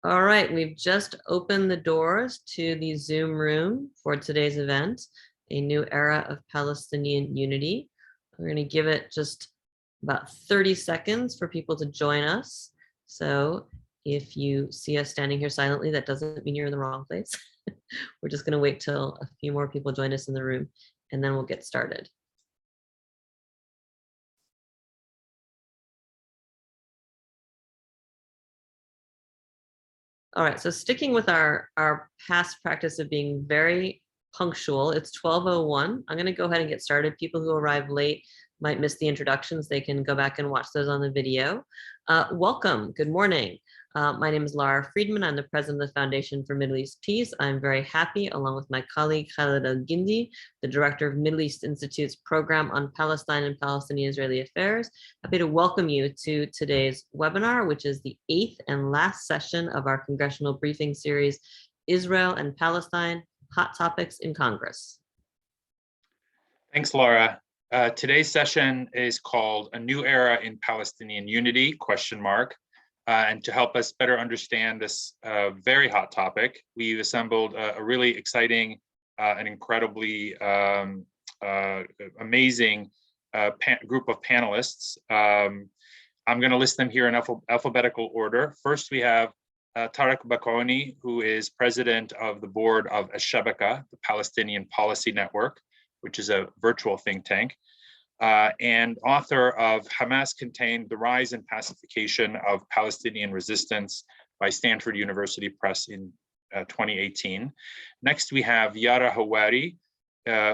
All right, we've just opened the doors to the Zoom room for today's event, a new era of Palestinian unity. We're going to give it just about 30 seconds for people to join us. So if you see us standing here silently, that doesn't mean you're in the wrong place. We're just going to wait till a few more people join us in the room, and then we'll get started. All right, so sticking with our past practice of being very punctual, it's 12:01. I'm going to go ahead and get started. People who arrive late might miss the introductions. They can go back and watch those on the video. Welcome, good morning. My name is Lara Friedman. I'm the president of the Foundation for Middle East Peace. I'm very happy, along with my colleague Khaled Al-Gindi, the director of Middle East Institute's program on Palestine and Palestinian-Israeli affairs. Happy to welcome you to today's webinar, which is the 8th and last session of our congressional briefing series, Israel and Palestine, Hot Topics in Congress. Thanks, Laura. Today's session is called A New Era in Palestinian Unity, ? And to help us better understand this very hot topic, we've assembled a really exciting and incredibly amazing group of panelists. I'm going to list them here in alphabetical order. First, we have Tareq Baconi, who is president of the board of Al-Shabaka, the Palestinian Policy Network, which is a virtual think tank, and author of Hamas Contained: The Rise and Pacification of Palestinian Resistance by Stanford University Press in 2018. Next, we have Yara Hawari,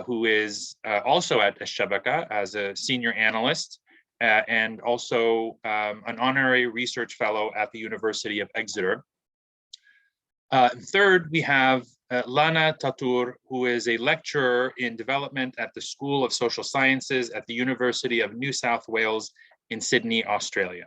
who is also at Al-Shabaka as a senior analyst and also an honorary research fellow at the University of Exeter. Third, we have Lana Tatour, who is a lecturer in development at the School of Social Sciences at the University of New South Wales in Sydney, Australia.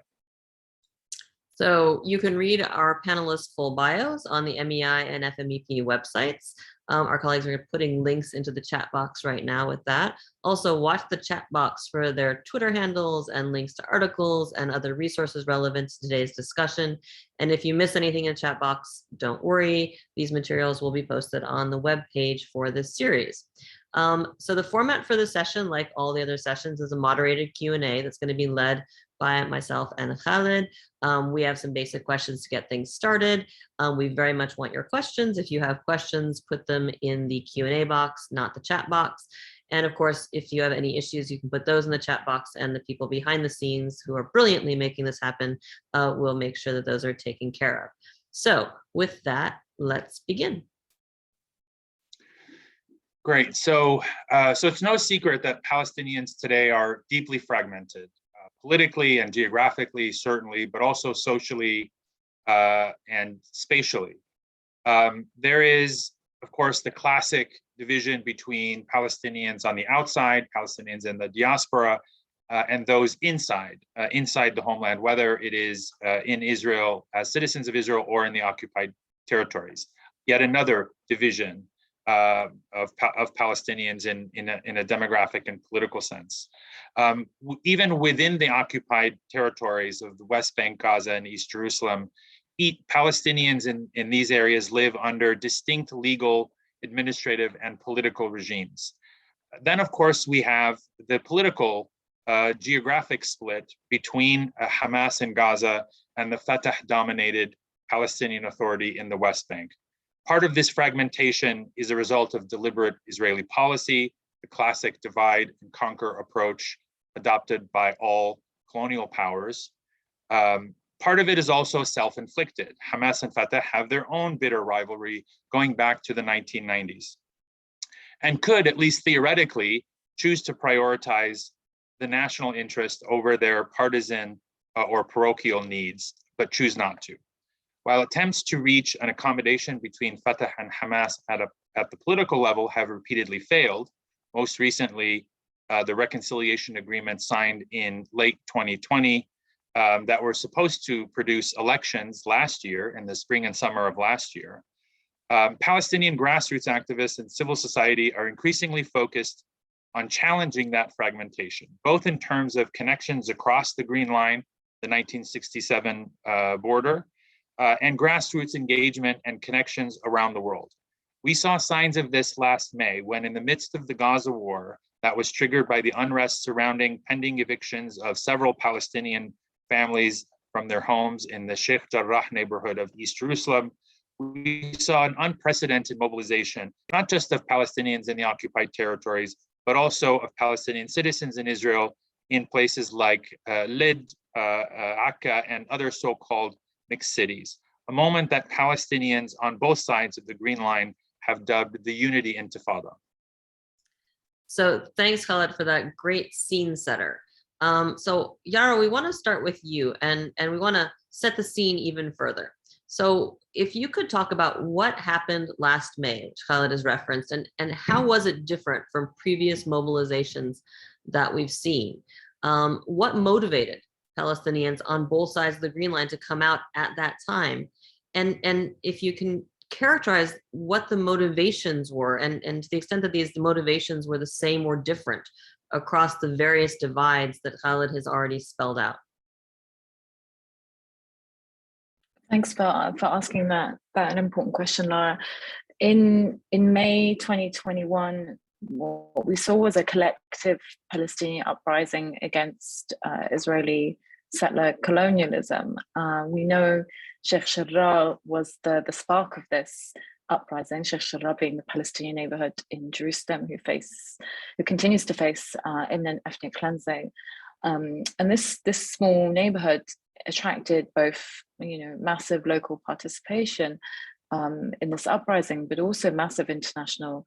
So you can read our panelists' full bios on the MEI and FMEP websites. Our colleagues are putting links into the chat box right now with that. Also, watch the chat box for their Twitter handles and links to articles and other resources relevant to today's discussion. And if you miss anything in the chat box, don't worry. These materials will be posted on the web page for this series. So the format for the session, like all the other sessions, is a moderated Q&A that's going to be led by myself and Khaled. We have some basic questions to get things started. We very much want your questions. If you have questions, put them in the Q&A box, not the chat box. And of course, if you have any issues, you can put those in the chat box, and the people behind the scenes who are brilliantly making this happen will make sure that those are taken care of. So with that, let's begin. Great. So it's no secret that Palestinians today are deeply fragmented, politically and geographically, certainly, but also socially and spatially. There is, of course, the classic division between Palestinians on the outside, Palestinians in the diaspora, and those inside the homeland, whether it is in Israel as citizens of Israel or in the occupied territories. Yet another division of Palestinians in a demographic and political sense. Even within the occupied territories of the West Bank, Gaza, and East Jerusalem, Palestinians in these areas live under distinct legal, administrative, and political regimes. Then, of course, we have the political geographic split between Hamas in Gaza and the Fatah-dominated Palestinian Authority in the West Bank. Part of this fragmentation is a result of deliberate Israeli policy, the classic divide and conquer approach adopted by all colonial powers. Part of it is also self-inflicted. Hamas and Fatah have their own bitter rivalry going back to the 1990s, and could, at least theoretically, choose to prioritize the national interest over their partisan or parochial needs, but choose not to. While attempts to reach an accommodation between Fatah and Hamas at the political level have repeatedly failed, most recently the reconciliation agreement signed in late 2020 that were supposed to produce elections last year, in the spring and summer of last year. Palestinian grassroots activists and civil society are increasingly focused on challenging that fragmentation, both in terms of connections across the Green Line, the 1967 border, and grassroots engagement and connections around the world. We saw signs of this last May when, in the midst of the Gaza war that was triggered by the unrest surrounding pending evictions of several Palestinian families from their homes in the Sheikh Jarrah neighborhood of East Jerusalem, we saw an unprecedented mobilization, not just of Palestinians in the occupied territories, but also of Palestinian citizens in Israel in places like Lid, Akka, and other so-called mixed cities. A moment that Palestinians on both sides of the Green Line have dubbed the Unity Intifada. So thanks, Khaled, for that great scene setter. So Yara, we want to start with you, and we want to set the scene even further. So if you could talk about what happened last May, which Khaled has referenced, and how was it different from previous mobilizations that we've seen? What motivated Palestinians on both sides of the Green Line to come out at that time? And if you can characterize what the motivations were, and to the extent that these motivations were the same or different across the various divides that Khaled has already spelled out. Thanks for asking that an important question, Lara. In May 2021, what we saw was a collective Palestinian uprising against Israeli settler colonialism. We know Sheikh Jarrah was the spark of this uprising, Sheikh Jarrah being the Palestinian neighborhood in Jerusalem who continues to face imminent ethnic cleansing. And this small neighborhood attracted both, massive local participation in this uprising, but also massive international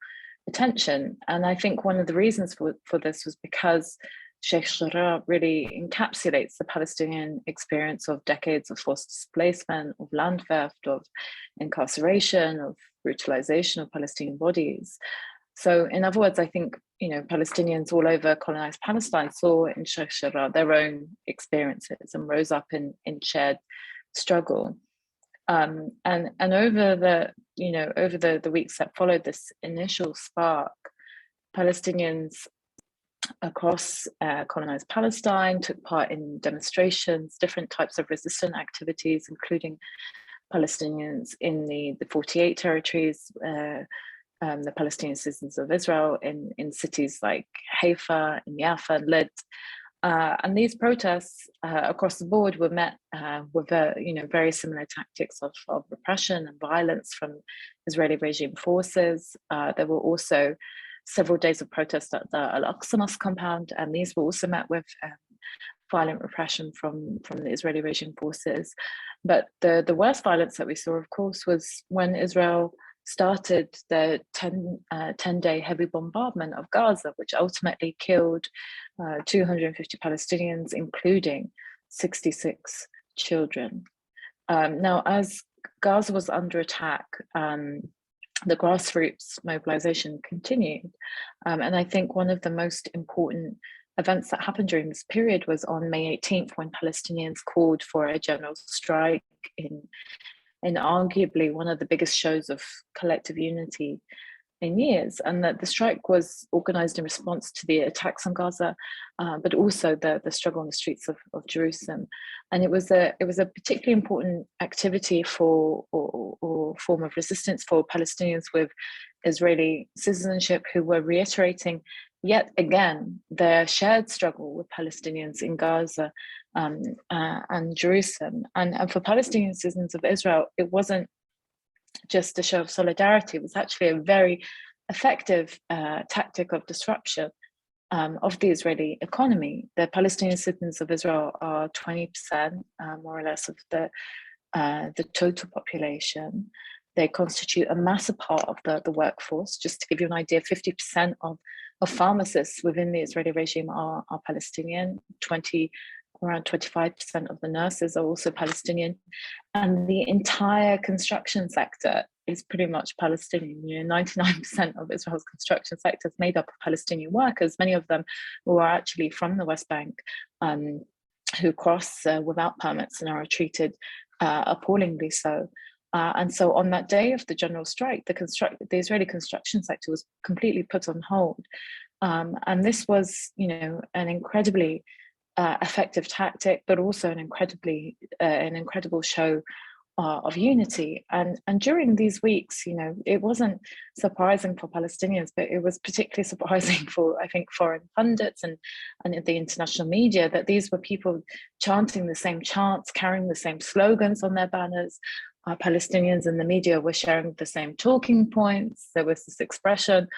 attention. And I think one of the reasons for this was because Sheikh Jarrah really encapsulates the Palestinian experience of decades of forced displacement, of land theft, of incarceration, of brutalization of Palestinian bodies. So in other words, I think, Palestinians all over colonized Palestine saw in Sheikh Jarrah their own experiences and rose up in shared struggle. And over the weeks that followed this initial spark, Palestinians across colonized Palestine took part in demonstrations, different types of resistance activities, including Palestinians in the 48 territories, the Palestinian citizens of Israel in cities like Haifa, and Jaffa, and Lid. And these protests across the board were met with very similar tactics of repression and violence from Israeli regime forces. There were also several days of protest at the Al-Aqsa Mosque compound, and these were also met with violent repression from the Israeli regime forces. But the worst violence that we saw, of course, was when Israel started the 10-day heavy bombardment of Gaza, which ultimately killed 250 Palestinians, including 66 children. Now, as Gaza was under attack, the grassroots mobilization continued. And I think one of the most important events that happened during this period was on May 18th, when Palestinians called for a general strike in arguably one of the biggest shows of collective unity in years, and that the strike was organized in response to the attacks on Gaza, but also the struggle on the streets of Jerusalem. And it was a particularly important activity or form of resistance for Palestinians with Israeli citizenship, who were reiterating yet again their shared struggle with Palestinians in Gaza and Jerusalem. And for Palestinian citizens of Israel, it wasn't just a show of solidarity. It was actually a very effective tactic of disruption of the Israeli economy. The Palestinian citizens of Israel are 20%, more or less, of the total population. They constitute a massive part of the workforce. Just to give you an idea, 50% of pharmacists within the Israeli regime are Palestinian. Around 25% of the nurses are also Palestinian, and the entire construction sector is pretty much Palestinian. 99% of Israel's construction sector is made up of Palestinian workers, many of them who are actually from the West Bank, who cross without permits and are treated appallingly so. And so on that day of the general strike, the Israeli construction sector was completely put on hold. And this was, an incredibly effective tactic, but also an incredible show of unity. And during these weeks, it wasn't surprising for Palestinians, but it was particularly surprising for, I think, foreign pundits and the international media, that these were people chanting the same chants, carrying the same slogans on their banners. Palestinians in the media were sharing the same talking points. There was this expression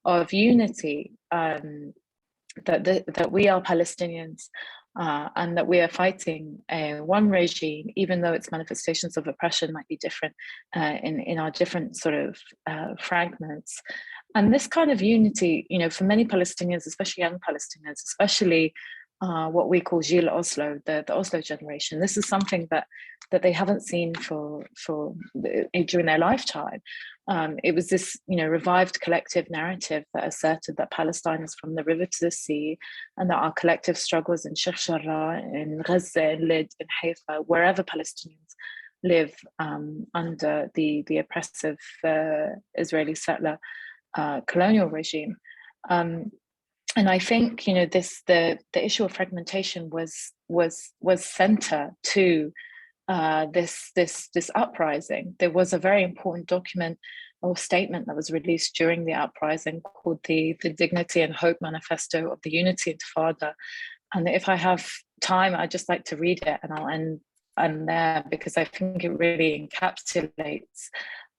of unity, that we are Palestinians, and that we are fighting one regime, even though its manifestations of oppression might be different in our different sort of fragments. And this kind of unity, for many Palestinians, especially young Palestinians, especially what we call Gil Oslo, the Oslo generation, this is something that they haven't seen for during their lifetime. It was this, revived collective narrative that asserted that Palestine is from the river to the sea, and that our collective struggles in Sheikh Jarrah, in Gaza, in Lid, in Haifa, wherever Palestinians live under the oppressive Israeli settler colonial regime. And I think, the issue of fragmentation was center to this uprising. There was a very important document or statement that was released during the uprising called the Dignity and Hope Manifesto of the Unity Intifada. And if I have time, I'd just like to read it, and I'll end there, because I think it really encapsulates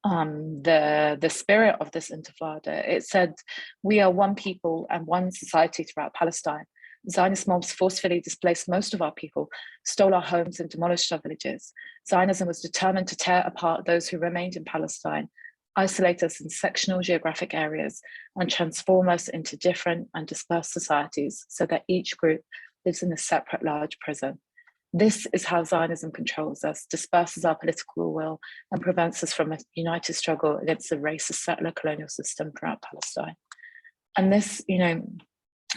the spirit of this intifada. It said, "We are one people and one society throughout Palestine. Zionist mobs forcefully displaced most of our people, stole our homes and demolished our villages. Zionism was determined to tear apart those who remained in Palestine, isolate us in sectional geographic areas, and transform us into different and dispersed societies so that each group lives in a separate large prison. This is how Zionism controls us, disperses our political will, and prevents us from a united struggle against the racist settler colonial system throughout Palestine." And this,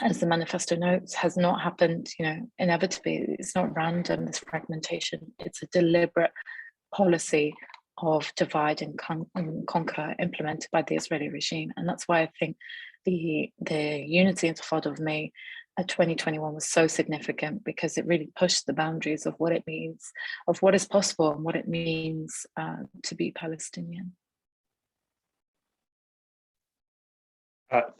as the manifesto notes, has not happened, inevitably. It's not random, this fragmentation. It's a deliberate policy of divide and conquer implemented by the Israeli regime. And that's why I think the Unity Intifada of May 2021 was so significant, because it really pushed the boundaries of what it means, of what is possible, and what it means to be Palestinian.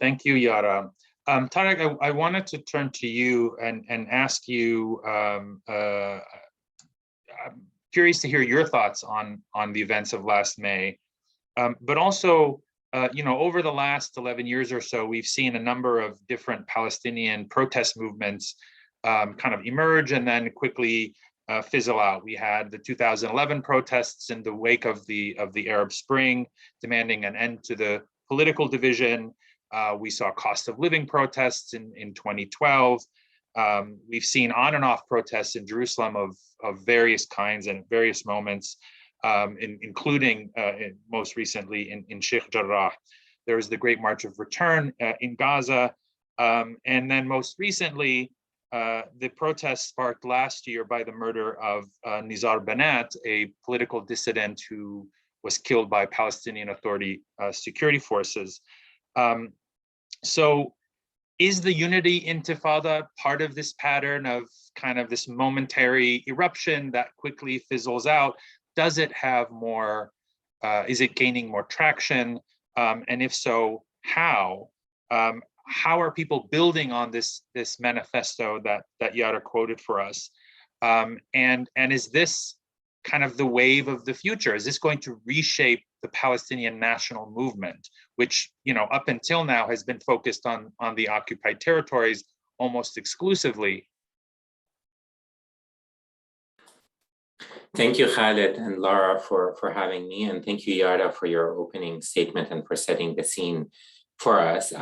Thank you, Yara. Tareq, I wanted to turn to you and ask you, I'm curious to hear your thoughts on the events of last May, but also, over the last 11 years or so, we've seen a number of different Palestinian protest movements kind of emerge and then quickly fizzle out. We had the 2011 protests in the wake of the Arab Spring, demanding an end to the political division. We saw cost of living protests in 2012. We've seen on and off protests in Jerusalem of various kinds and various moments, including most recently in Sheikh Jarrah. There was the Great March of Return in Gaza. And then most recently, the protests sparked last year by the murder of Nizar Banat, a political dissident who was killed by Palestinian Authority security forces. So is the Unity Intifada part of this pattern of kind of this momentary eruption that quickly fizzles out? Does it have more, is it gaining more traction? And if so, how? How are people building on this manifesto that Yara quoted for us? And is this kind of the wave of the future? Is this going to reshape the Palestinian national movement, which, up until now has been focused on the occupied territories almost exclusively? Thank you, Khaled and Lara, for having me, and thank you, Yara, for your opening statement and for setting the scene for us.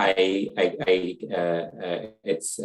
It's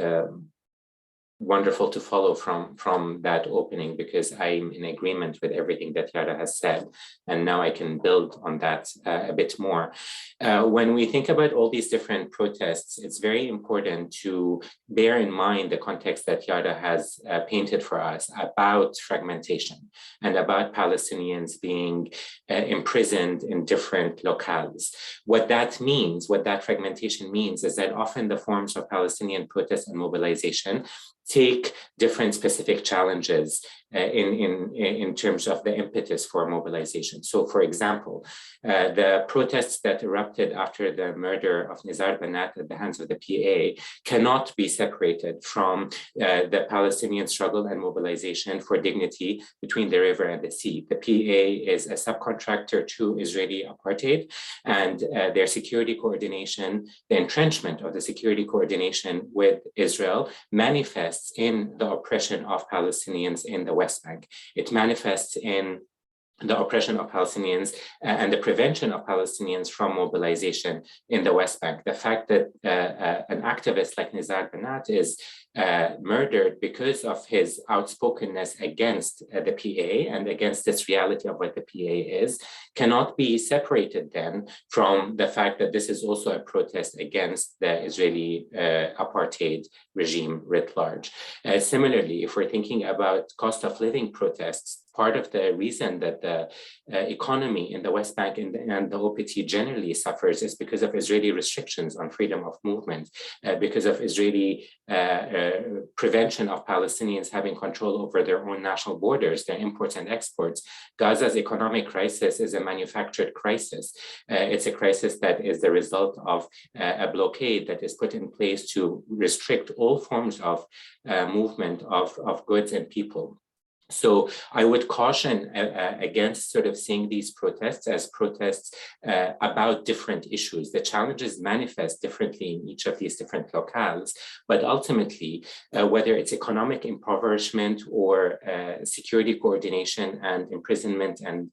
wonderful to follow from that opening, because I'm in agreement with everything that Yara has said, and now I can build on that a bit more. When we think about all these different protests, it's very important to bear in mind the context that Yara has painted for us about fragmentation and about Palestinians being imprisoned in different locales. What that means, what that fragmentation means, is that often the forms of Palestinian protest and mobilization take different specific challenges in terms of the impetus for mobilization. So, for example, the protests that erupted after the murder of Nizar Banat at the hands of the PA cannot be separated from the Palestinian struggle and mobilization for dignity between the river and the sea. The PA is a subcontractor to Israeli apartheid, and their security coordination, the entrenchment of the security coordination with Israel, manifests in the oppression of Palestinians in the West Bank. It manifests in the oppression of Palestinians and the prevention of Palestinians from mobilization in the West Bank. The fact that an activist like Nizar Banat is murdered because of his outspokenness against the PA and against this reality of what the PA is cannot be separated then from the fact that this is also a protest against the Israeli apartheid regime writ large. Similarly, if we're thinking about cost of living protests, part of the reason that the economy in the West Bank and the OPT generally suffers is because of Israeli restrictions on freedom of movement, because of Israeli prevention of Palestinians having control over their own national borders, their imports and exports. Gaza's economic crisis is a manufactured crisis. It's a crisis that is the result of a blockade that is put in place to restrict all forms of movement of goods and people. So I would caution against sort of seeing these protests as protests about different issues. The challenges manifest differently in each of these different locales, but ultimately, whether it's economic impoverishment or security coordination and imprisonment and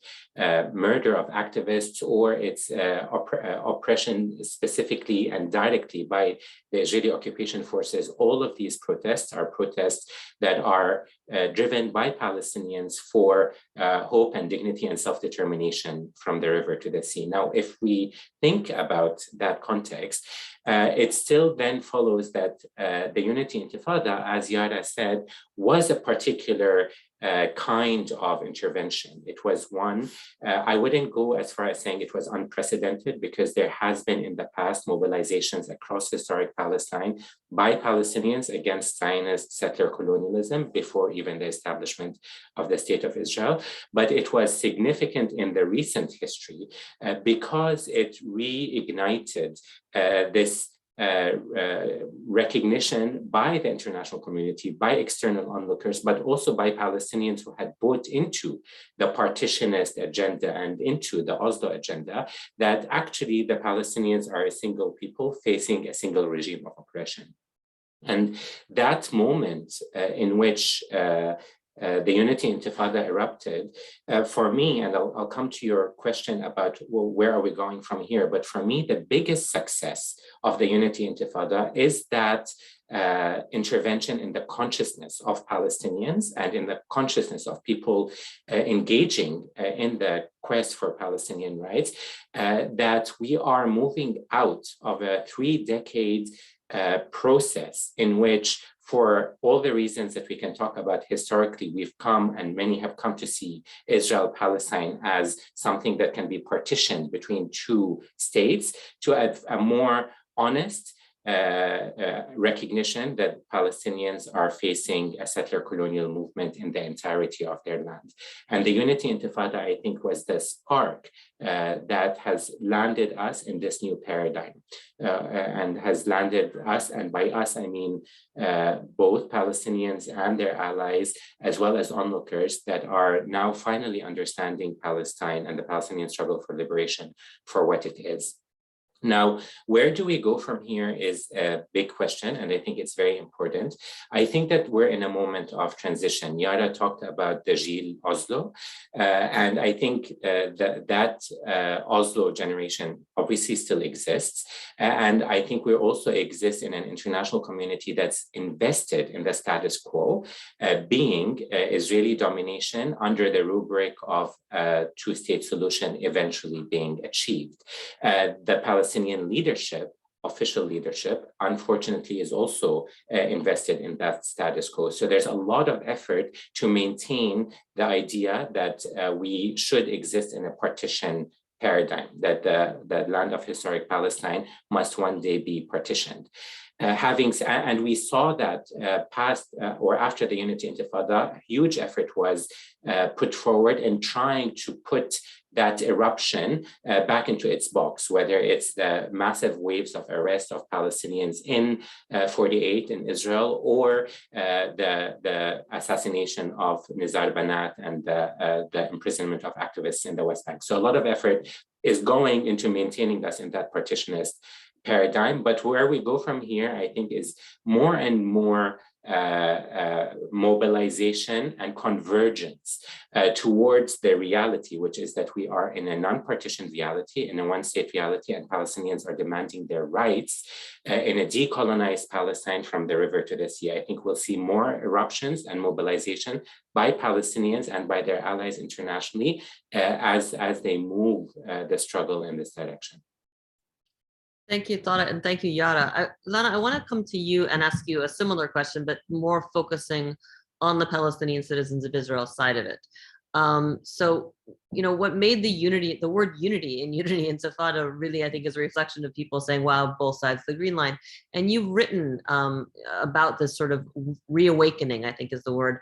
murder of activists, or it's oppression specifically and directly by the Israeli occupation forces, all of these protests are protests that are driven by Palestinians for hope and dignity and self-determination from the river to the sea. Now, if we think about that context, it still then follows that the Unity Intifada, as Yara said, was a particular kind of intervention. It was one, I wouldn't go as far as saying it was unprecedented, because there has been in the past mobilizations across historic Palestine by Palestinians against Zionist settler colonialism before even the establishment of the State of Israel. But it was significant in the recent history because it reignited this recognition by the international community, by external onlookers, but also by Palestinians who had bought into the partitionist agenda and into the Oslo agenda, that actually the Palestinians are a single people facing a single regime of oppression. And that moment in which the Unity Intifada erupted, for me, and I'll come to your question about, well, where are we going from here? But for me, the biggest success of the Unity Intifada is that intervention in the consciousness of Palestinians and in the consciousness of people engaging in the quest for Palestinian rights, that we are moving out of a 3-decade process in which, for all the reasons that we can talk about historically, we've come, and many have come to see Israel-Palestine as something that can be partitioned between two states, to a more honest recognition that Palestinians are facing a settler colonial movement in the entirety of their land. And the Unity Intifada, I think, was the spark that has landed us in this new paradigm, and has landed us, and by us I mean both Palestinians and their allies, as well as onlookers that are now finally understanding Palestine and the Palestinian struggle for liberation for what it is. Now, where do we go from here is a big question, and I think it's very important. I think that we're in a moment of transition. Yara talked about the Gil Oslo, and I think that Oslo generation obviously still exists. And I think we also exist in an international community that's invested in the status quo, being Israeli domination under the rubric of a two-state solution eventually being achieved. The Palestinian leadership, official leadership, unfortunately is also invested in that status quo. So there's a lot of effort to maintain the idea that we should exist in a partition paradigm, that the land of historic Palestine must one day be partitioned. And we saw that past or after the Unity Intifada, a huge effort was put forward in trying to put that eruption back into its box, whether it's the massive waves of arrest of Palestinians in 48 in Israel, or the assassination of Nizar Banat and the imprisonment of activists in the West Bank. So a lot of effort is going into maintaining us in that partitionist paradigm. But where we go from here, I think, is more and more mobilization and convergence towards the reality, which is that we are in a non-partition reality, in a one-state reality, and Palestinians are demanding their rights in a decolonized Palestine from the river to the sea. I think we'll see more eruptions and mobilization by Palestinians and by their allies internationally as they move the struggle in this direction. Thank you, Tareq, and thank you, Yara. Lana, I want to come to you and ask you a similar question, but more focusing on the Palestinian citizens of Israel side of it. So, what made the word unity in Unity Intifada really, I think, is a reflection of people saying, wow, both sides of the green line. And you've written about this sort of reawakening, I think is the word,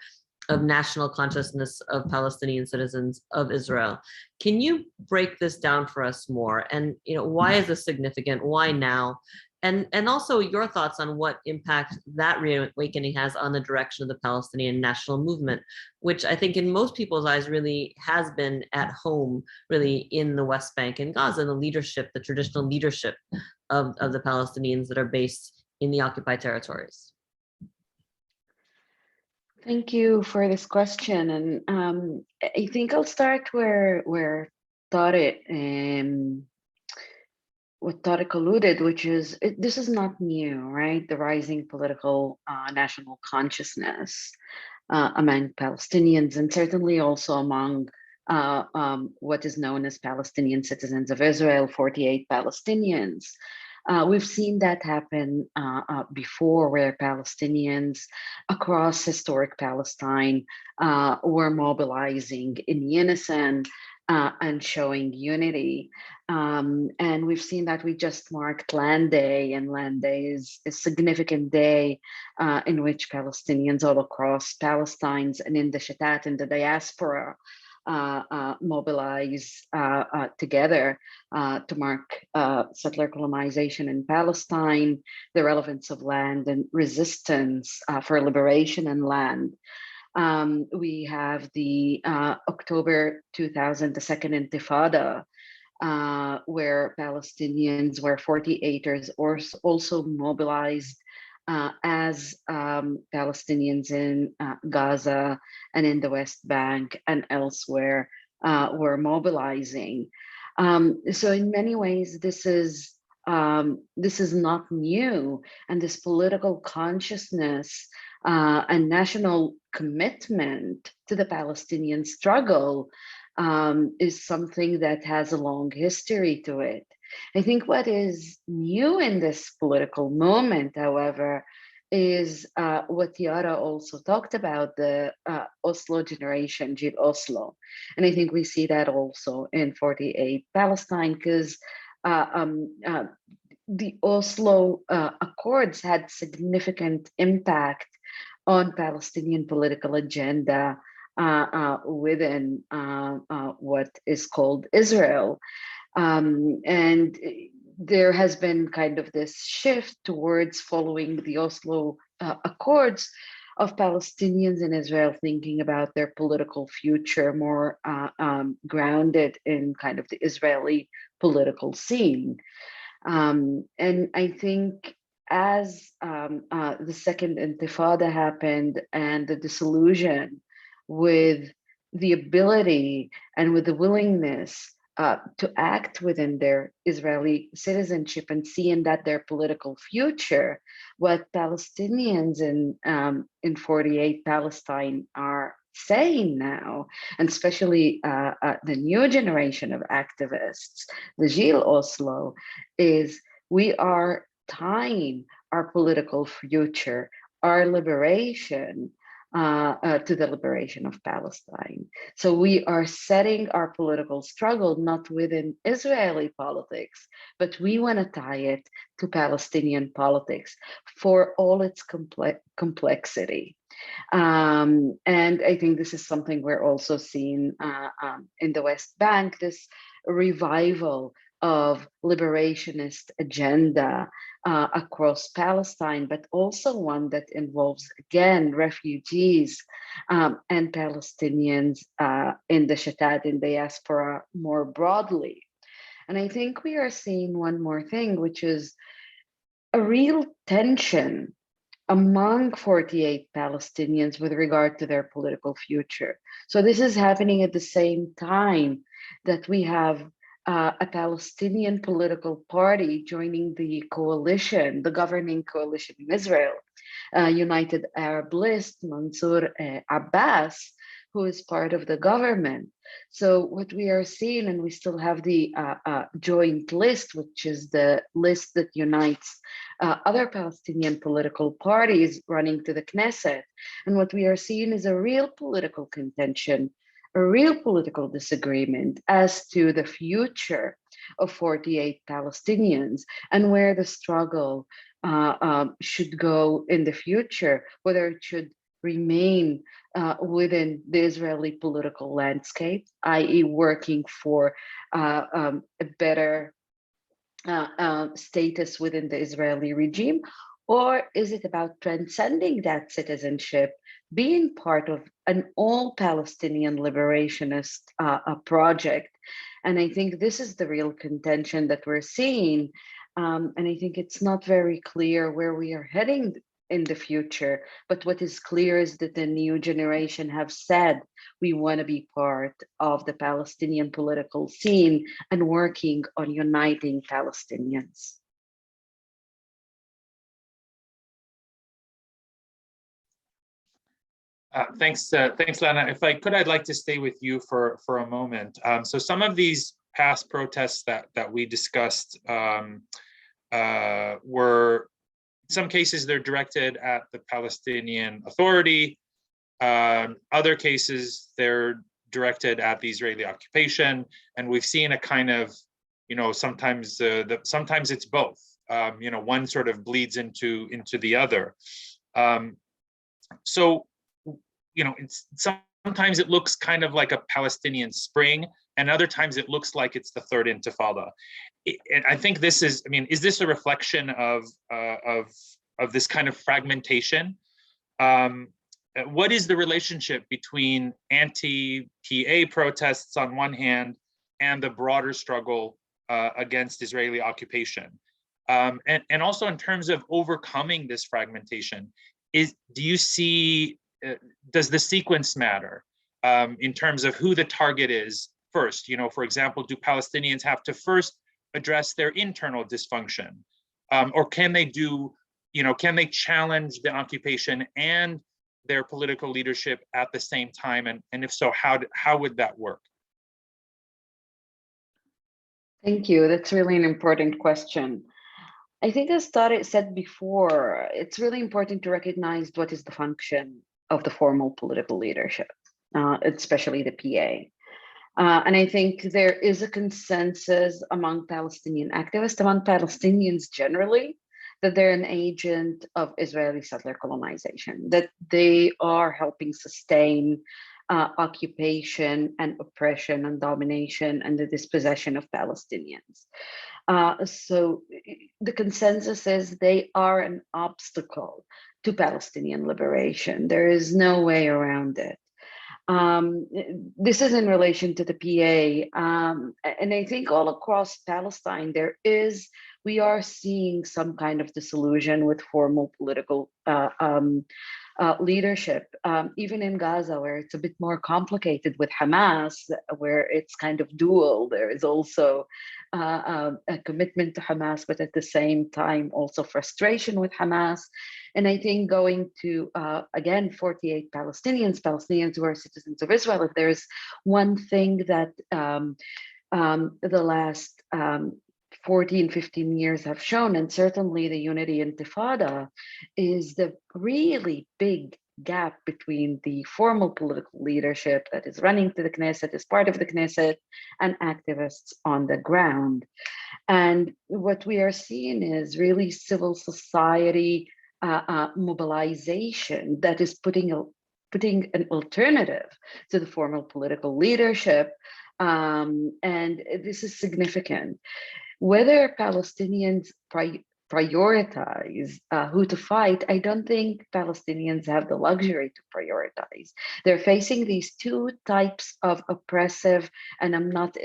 of national consciousness of Palestinian citizens of Israel. Can you break this down for us more? And why is this significant? Why now? And also your thoughts on what impact that reawakening has on the direction of the Palestinian national movement, which I think in most people's eyes really has been at home, really in the West Bank and Gaza, and the traditional leadership of the Palestinians that are based in the occupied territories. Thank you for this question, and I think I'll start where Tareq alluded, which is this is not new, right? The rising political national consciousness among Palestinians, and certainly also among what is known as Palestinian citizens of Israel, 48 Palestinians. We've seen that happen before, where Palestinians across historic Palestine were mobilizing in unison and showing unity. And we've seen that. We just marked Land Day, and Land Day is a significant day in which Palestinians all across Palestine and in the Shatat, in the diaspora, mobilize together to mark settler colonization in Palestine, the relevance of land and resistance for liberation and land. We have the October 2000, the Second Intifada, where Palestinians, where 48ers also mobilized as Palestinians in Gaza and in the West Bank and elsewhere were mobilizing. So in many ways, this is not new, and this political consciousness and national commitment to the Palestinian struggle is something that has a long history to it. I think what is new in this political moment, however, is what Yara also talked about, the Oslo generation, Jil Oslo. And I think we see that also in 48 Palestine, because the Oslo Accords had significant impact on Palestinian political agenda within what is called Israel. And there has been kind of this shift towards following the Oslo Accords of Palestinians in Israel thinking about their political future more grounded in kind of the Israeli political scene. And I think as the Second Intifada happened and the disillusion with the ability and with the willingness to act within their Israeli citizenship and see in that their political future, what Palestinians in 48 Palestine are saying now, and especially the new generation of activists, the Jil Oslo, is we are tying our political future, our liberation, to the liberation of Palestine. So we are setting our political struggle not within Israeli politics, but we want to tie it to Palestinian politics for all its complexity. And I think this is something we're also seeing in the West Bank, this revival of liberationist agenda across Palestine, but also one that involves, again, refugees and Palestinians in the Shatad diaspora more broadly. And I think we are seeing one more thing, which is a real tension among 48 Palestinians with regard to their political future. So this is happening at the same time that we have a Palestinian political party joining the coalition, the governing coalition in Israel, United Arab List, Mansour Abbas, who is part of the government. So what we are seeing, and we still have the joint list, which is the list that unites other Palestinian political parties running to the Knesset. And what we are seeing is a real political contention, a real political disagreement as to the future of 48 Palestinians and where the struggle should go in the future, whether it should remain within the Israeli political landscape, i.e. working for a better status within the Israeli regime, or is it about transcending that citizenship, being part of an all-Palestinian liberationist project? And I think this is the real contention that we're seeing. And I think it's not very clear where we are heading in the future, but what is clear is that the new generation have said we want to be part of the Palestinian political scene and working on uniting Palestinians. Thanks, Lana. If I could, I'd like to stay with you for a moment. So some of these past protests that we discussed were, in some cases, they're directed at the Palestinian Authority. Other cases, they're directed at the Israeli occupation, and we've seen a kind of, sometimes sometimes it's both. One sort of bleeds into the other. So, sometimes it looks kind of like a Palestinian spring, and other times it looks like it's the third Intifada. And I think this is, is this a reflection of this kind of fragmentation? What is the relationship between anti-PA protests on one hand and the broader struggle against Israeli occupation? And also in terms of overcoming this fragmentation, do you see, does the sequence matter in terms of who the target is first? For example, do Palestinians have to first address their internal dysfunction? Or can they challenge the occupation and their political leadership at the same time? And if so, how would that work? Thank you. That's really an important question. I think, as Tareq said before, it's really important to recognize what is the function of the formal political leadership, especially the PA. And I think there is a consensus among Palestinian activists, among Palestinians generally, that they're an agent of Israeli settler colonization, that they are helping sustain occupation and oppression and domination and the dispossession of Palestinians. So the consensus is they are an obstacle to Palestinian liberation. There is no way around it. This is in relation to the PA. And I think all across Palestine, we are seeing some kind of disillusion with formal political leadership, even in Gaza, where it's a bit more complicated with Hamas, where it's kind of dual. There is also a commitment to Hamas, but at the same time, also frustration with Hamas. And I think going to, again, 48 Palestinians who are citizens of Israel, if there's one thing that the last 14, 15 years have shown, and certainly the Unity Intifada, is the really big gap between the formal political leadership that is running to the Knesset, is part of the Knesset, and activists on the ground. And what we are seeing is really civil society mobilization that is putting an alternative to the formal political leadership. And this is significant. Whether Palestinians prioritize who to fight, I don't think Palestinians have the luxury to prioritize. They're facing these two types of oppressive, and I'm not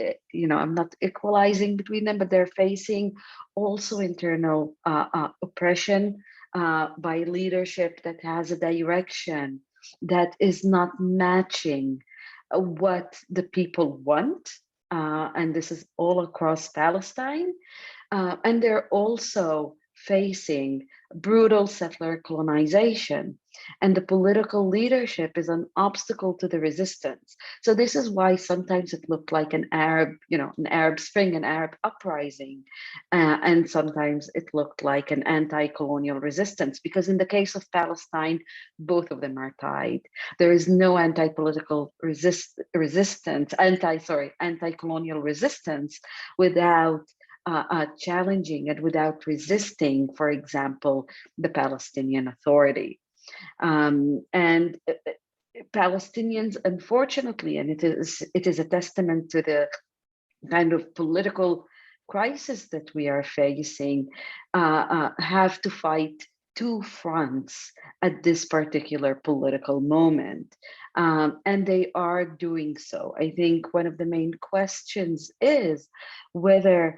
equalizing between them, but they're facing also internal oppression by leadership that has a direction that is not matching what the people want. And this is all across Palestine. And they're also facing brutal settler colonization, and the political leadership is an obstacle to the resistance. So this is why sometimes it looked like an Arab Spring, an Arab uprising, and sometimes it looked like an anti-colonial resistance, because in the case of Palestine, both of them are tied. There is no anti-colonial resistance without challenging and without resisting, for example, the Palestinian Authority. And Palestinians, unfortunately, and it is a testament to the kind of political crisis that we are facing, have to fight two fronts at this particular political moment. And they are doing so. I think one of the main questions is whether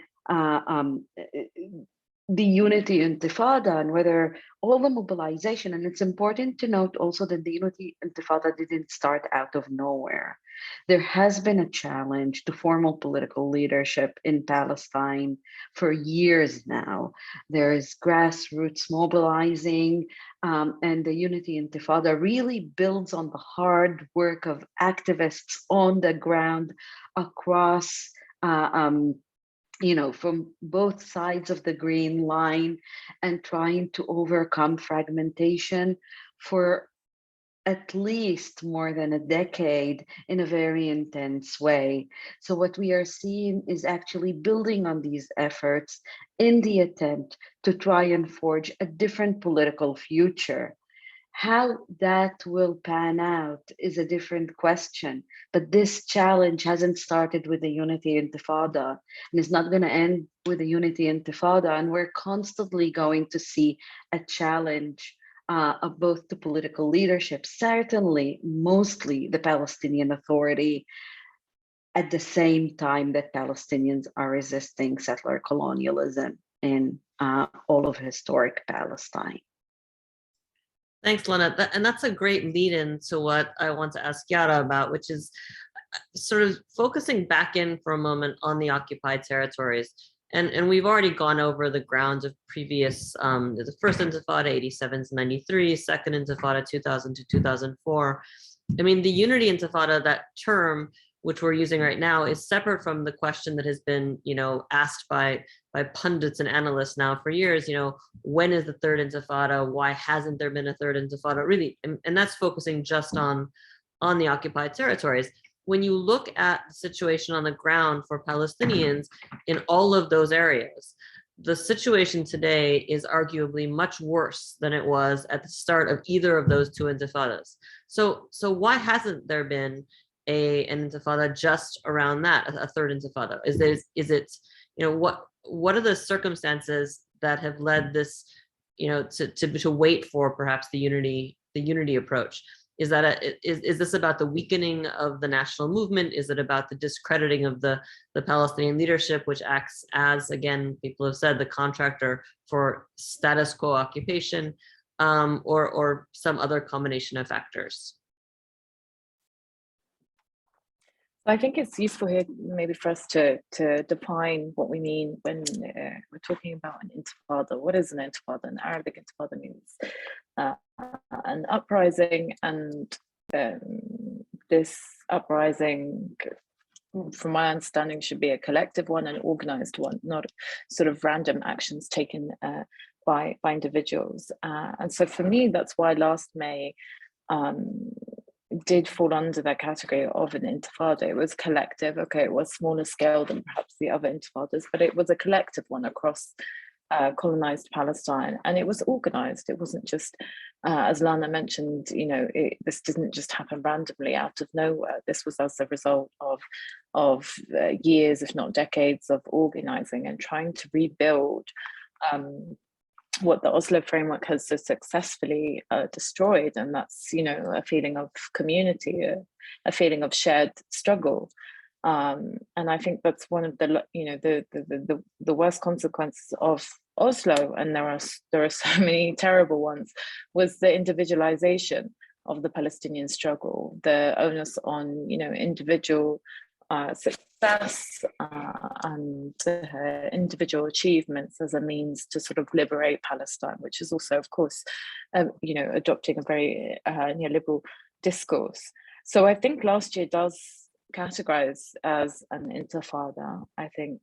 the Unity Intifada and whether all the mobilization, and it's important to note also that the Unity Intifada didn't start out of nowhere. There has been a challenge to formal political leadership in Palestine for years now. There is grassroots mobilizing, and the Unity Intifada really builds on the hard work of activists on the ground across from both sides of the green line, and trying to overcome fragmentation for at least more than a decade in a very intense way. So what we are seeing is actually building on these efforts in the attempt to try and forge a different political future. How that will pan out is a different question, but this challenge hasn't started with the Unity Intifada, and it's not going to end with the Unity Intifada. And we're constantly going to see a challenge of both the political leadership, certainly mostly the Palestinian Authority, at the same time that Palestinians are resisting settler colonialism in all of historic Palestine. Thanks, Lana. And that's a great lead in to what I want to ask Yara about, which is sort of focusing back in for a moment on the occupied territories. And we've already gone over the grounds of previous, the first Intifada, 87 to 93, second Intifada, 2000 to 2004. I mean, the Unity Intifada, that term, which we're using right now, is separate from the question that has been, asked by pundits and analysts now for years, when is the third Intifada? Why hasn't there been a third Intifada? Really, and that's focusing just on the occupied territories. When you look at the situation on the ground for Palestinians in all of those areas, the situation today is arguably much worse than it was at the start of either of those two Intifadas. So why hasn't there been an Intifada just around that, a third Intifada? Is it what are the circumstances that have led this, to wait for perhaps the unity approach? Is this about the weakening of the national movement? Is it about the discrediting of the Palestinian leadership, which acts as, again, people have said, the contractor for status quo occupation, or some other combination of factors? I think it's useful here maybe for us to define what we mean when we're talking about an intifada. What is an intifada? An Arabic intifada means an uprising, and this uprising, from my understanding, should be a collective one, an organized one, not sort of random actions taken by individuals. And so for me, that's why last May, did fall under that category of an intifada. It was collective. Okay, it was smaller scale than perhaps the other intifadas, but it was a collective one across colonized Palestine, and it was organized. It wasn't just, as Lana mentioned, this didn't just happen randomly out of nowhere. This was as a result of years, if not decades, of organizing and trying to rebuild what the Oslo framework has so successfully destroyed, and that's a feeling of community, a feeling of shared struggle. And I think that's one of the the worst consequences of Oslo, and there are so many terrible ones, was the individualization of the Palestinian struggle, the onus on individual success and individual achievements as a means to sort of liberate Palestine, which is also, of course, adopting a very neoliberal discourse. So I think last year does categorize as an intifada. I think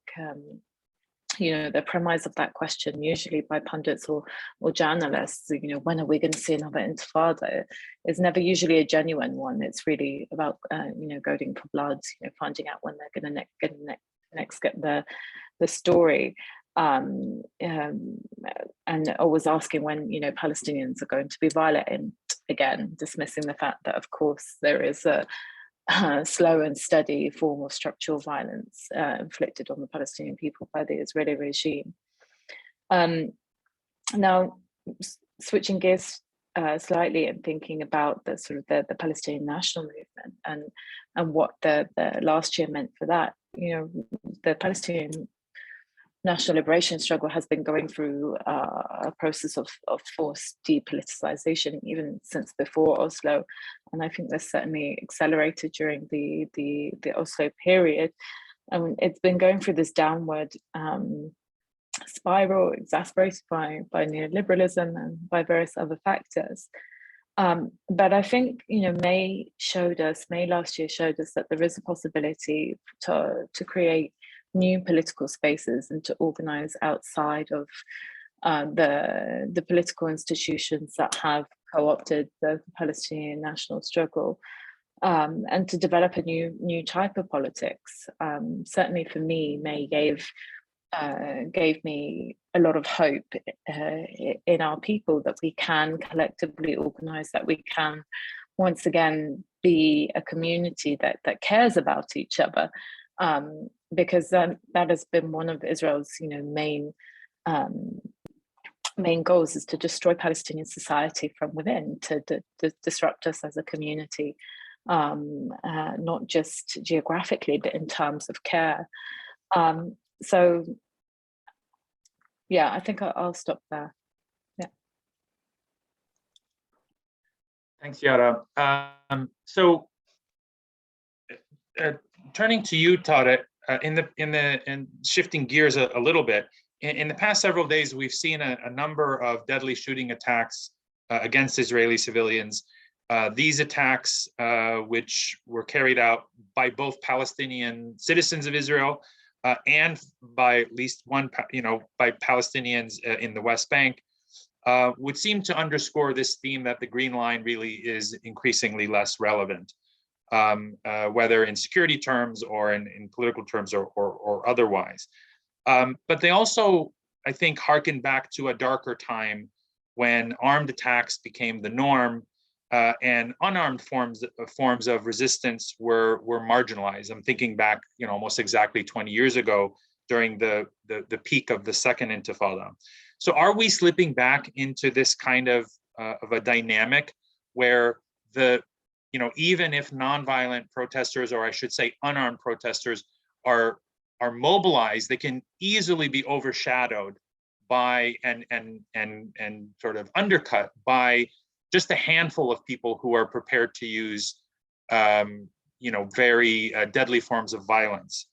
the premise of that question, usually by pundits or journalists, when are we going to see another intifada, is never usually a genuine one. It's really about going for blood, finding out when they're going to next get the story, and always asking when Palestinians are going to be violent again, dismissing the fact that of course there is a slow and steady form of structural violence inflicted on the Palestinian people by the Israeli regime. Now, switching gears slightly and thinking about the sort of the Palestinian national movement and what the last year meant for that. The Palestinian national liberation struggle has been going through a process of forced depoliticization even since before Oslo, and I think that's certainly accelerated during the Oslo period. And it's been going through this downward spiral, exacerbated by neoliberalism and by various other factors. But I think May last year showed us that there is a possibility to create new political spaces and to organize outside of the political institutions that have co-opted the Palestinian national struggle, and to develop a new type of politics. Certainly for me, May gave me a lot of hope in our people, that we can collectively organize, that we can once again be a community that cares about each other. Because that has been one of Israel's main goals, is to destroy Palestinian society from within, to disrupt us as a community, not just geographically, but in terms of care. So yeah, I think I'll stop there. Yeah. Thanks, Yara. So turning to you, Tareq, and shifting gears a little bit, in the past several days, we've seen a number of deadly shooting attacks against Israeli civilians. These attacks, which were carried out by both Palestinian citizens of Israel and by at least one, by Palestinians in the West Bank, would seem to underscore this theme that the Green Line really is increasingly less relevant. Whether in security terms or in political terms or otherwise. But they also, I think, harken back to a darker time when armed attacks became the norm and unarmed forms of resistance were marginalized. I'm thinking back, almost exactly 20 years ago during the peak of the second Intifada. So are we slipping back into this kind of a dynamic where even if nonviolent protesters, or I should say unarmed protesters, are mobilized, they can easily be overshadowed by and sort of undercut by just a handful of people who are prepared to use very deadly forms of violence?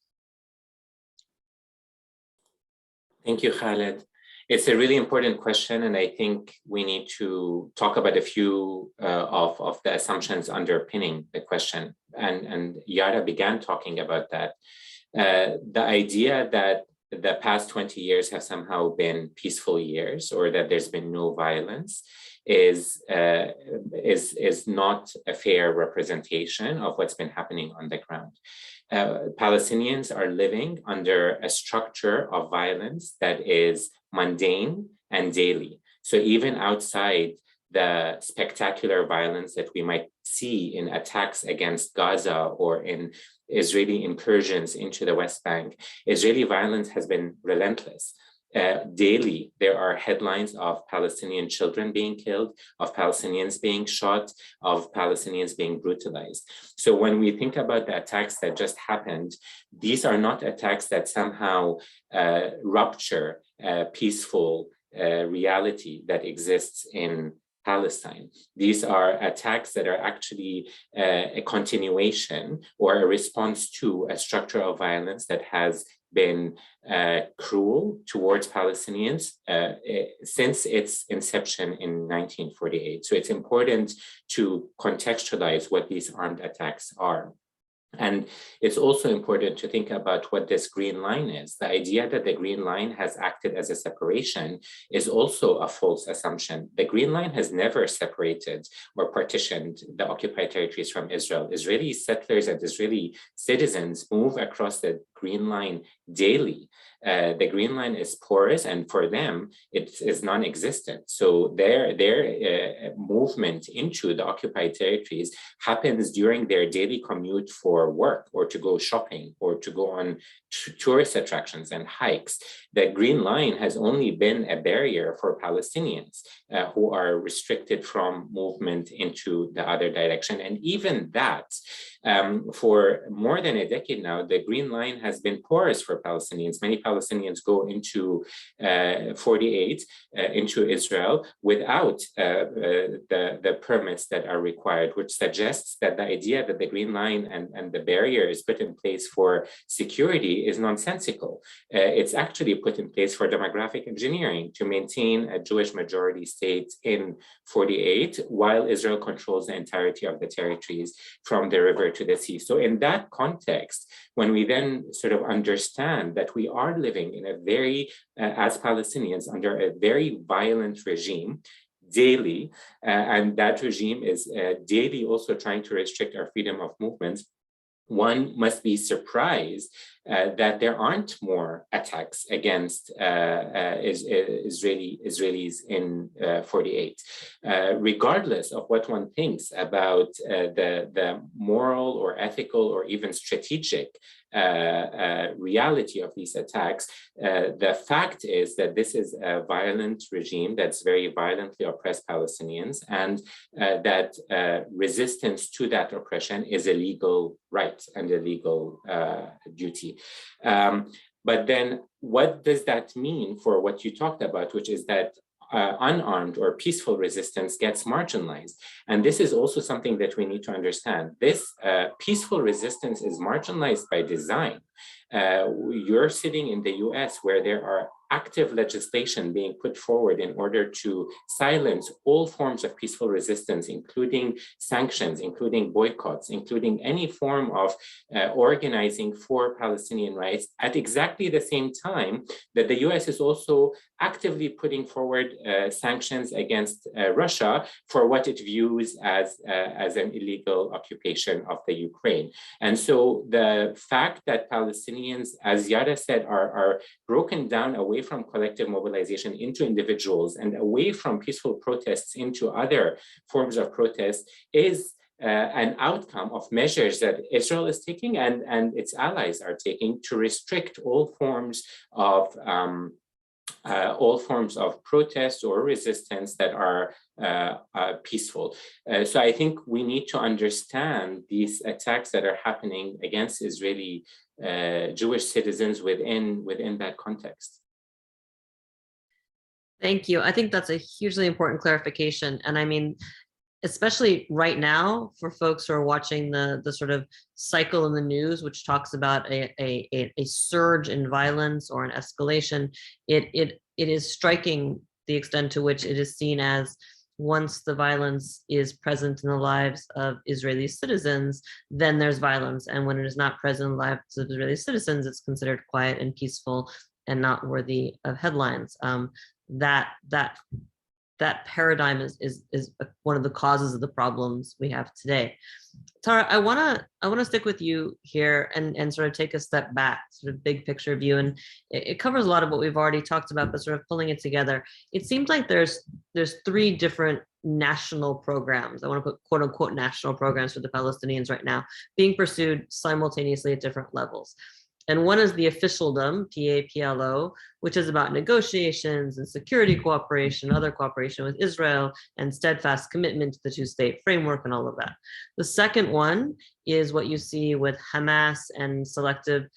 Thank you, Khaled. It's a really important question, and I think we need to talk about a few of the assumptions underpinning the question. And Yara began talking about that. The idea that the past 20 years have somehow been peaceful years, or that there's been no violence, is not a fair representation of what's been happening on the ground. Palestinians are living under a structure of violence that is mundane and daily. So even outside the spectacular violence that we might see in attacks against Gaza or in Israeli incursions into the West Bank, Israeli violence has been relentless. Daily, there are headlines of Palestinian children being killed, of Palestinians being shot, of Palestinians being brutalized. So when we think about the attacks that just happened, these are not attacks that somehow rupture peaceful reality that exists in Palestine. These are attacks that are actually a continuation or a response to a structure of violence that has been cruel towards Palestinians since its inception in 1948. So it's important to contextualize what these armed attacks are. And it's also important to think about what this green line is. The idea that the green line has acted as a separation is also a false assumption. The green line has never separated or partitioned the occupied territories from Israel. Israeli settlers and Israeli citizens move across the green line daily. The green line is porous, and for them, it is non-existent. So their movement into the occupied territories happens during their daily commute for work, or to go shopping, or to go on tourist attractions and hikes. The green line has only been a barrier for Palestinians who are restricted from movement into the other direction. And even that, for more than a decade now, the green line has been porous for Palestinians. Many Palestinians go into 48, into Israel without the permits that are required, which suggests that the idea that the green line and the barrier is put in place for security is nonsensical. It's actually put in place for demographic engineering to maintain a Jewish majority state in 48, while Israel controls the entirety of the territories from the river to the sea. So in that context, when we then sort of understand that we are living in a very, as Palestinians, under a very violent regime, daily, and that regime is daily also trying to restrict our freedom of movement, one must be surprised that there aren't more attacks against Israelis in 48, regardless of what one thinks about the moral or ethical or even strategic reality of these attacks. The fact is that this is a violent regime that's very violently oppressed Palestinians, and that resistance to that oppression is a legal right and a legal duty. But then what does that mean for what you talked about, which is that unarmed or peaceful resistance gets marginalized? And this is also something that we need to understand. This peaceful resistance is marginalized by design. You're sitting in the US where there are active legislation being put forward in order to silence all forms of peaceful resistance, including sanctions, including boycotts, including any form of organizing for Palestinian rights, at exactly the same time that the US is also actively putting forward sanctions against Russia for what it views as an illegal occupation of the Ukraine. And so the fact that Palestinians, as Yara said, are broken down away from collective mobilization into individuals and away from peaceful protests into other forms of protest is an outcome of measures that Israel is taking and its allies are taking to restrict all forms of protest or resistance that are peaceful. So I think we need to understand these attacks that are happening against Israeli Jewish citizens within that context. Thank you. I think that's a hugely important clarification. And I mean, especially right now for folks who are watching the sort of cycle in the news, which talks about a surge in violence or an escalation, it is striking the extent to which it is seen as once the violence is present in the lives of Israeli citizens, then there's violence. And when it is not present in the lives of Israeli citizens, it's considered quiet and peaceful and not worthy of headlines. That that paradigm is one of the causes of the problems we have today. Tara, I wanna stick with you here and sort of take a step back, sort of big picture view, and it covers a lot of what we've already talked about, but sort of pulling it together. It seems like there's 3 different national programs. I want to put quote unquote national programs for the Palestinians right now being pursued simultaneously at different levels. And one is the officialdom, PAPLO, which is about negotiations and security cooperation, other cooperation with Israel, and steadfast commitment to the 2-state framework and all of that. The second one is what you see with Hamas and selective,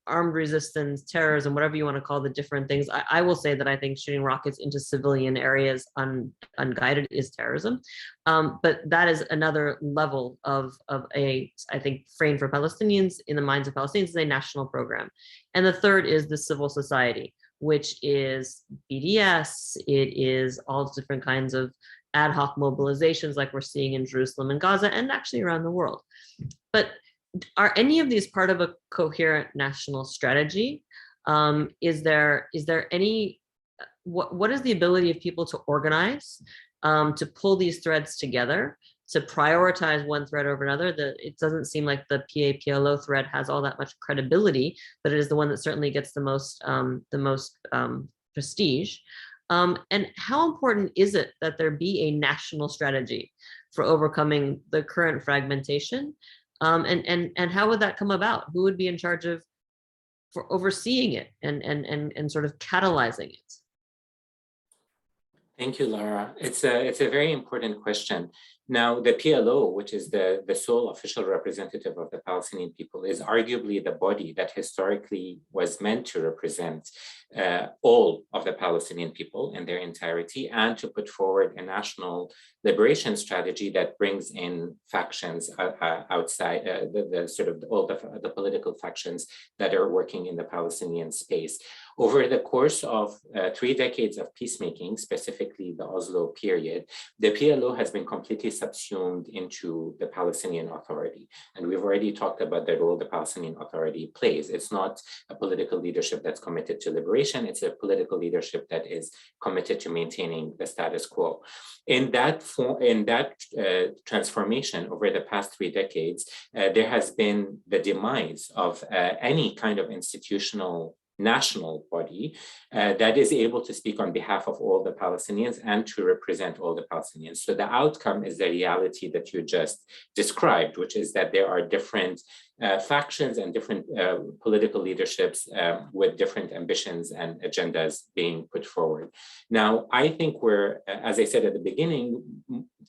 armed resistance, terrorism, whatever you want to call the different things. I will say that I think shooting rockets into civilian areas unguided is terrorism. But that is another level of I think, frame for Palestinians in the minds of Palestinians is a national program. And the third is the civil society, which is BDS. It is all different kinds of ad hoc mobilizations like we're seeing in Jerusalem and Gaza and actually around the world. But are any of these part of a coherent national strategy? Is there any, what is the ability of people to organize, to pull these threads together, to prioritize one thread over another? It doesn't seem like the PAPLO thread has all that much credibility, but it is the one that certainly gets the most prestige. And how important is it that there be a national strategy for overcoming the current fragmentation? And how would that come about? Who would be in charge for overseeing it and sort of catalyzing it? Thank you, Lara. It's a very important question. Now, the PLO, which is the sole official representative of the Palestinian people, is arguably the body that historically was meant to represent all of the Palestinian people in their entirety and to put forward a national liberation strategy that brings in factions outside all the political factions that are working in the Palestinian space. Over the course of 3 decades of peacemaking, specifically the Oslo period, the PLO has been completely subsumed into the Palestinian Authority. And we've already talked about the role the Palestinian Authority plays. It's not a political leadership that's committed to liberation. It's a political leadership that is committed to maintaining the status quo. In that transformation over the past 3 decades, there has been the demise of any kind of institutional national body that is able to speak on behalf of all the Palestinians and to represent all the Palestinians. So the outcome is the reality that you just described, which is that there are different factions and different political leaderships with different ambitions and agendas being put forward. Now, I think we're, as I said at the beginning,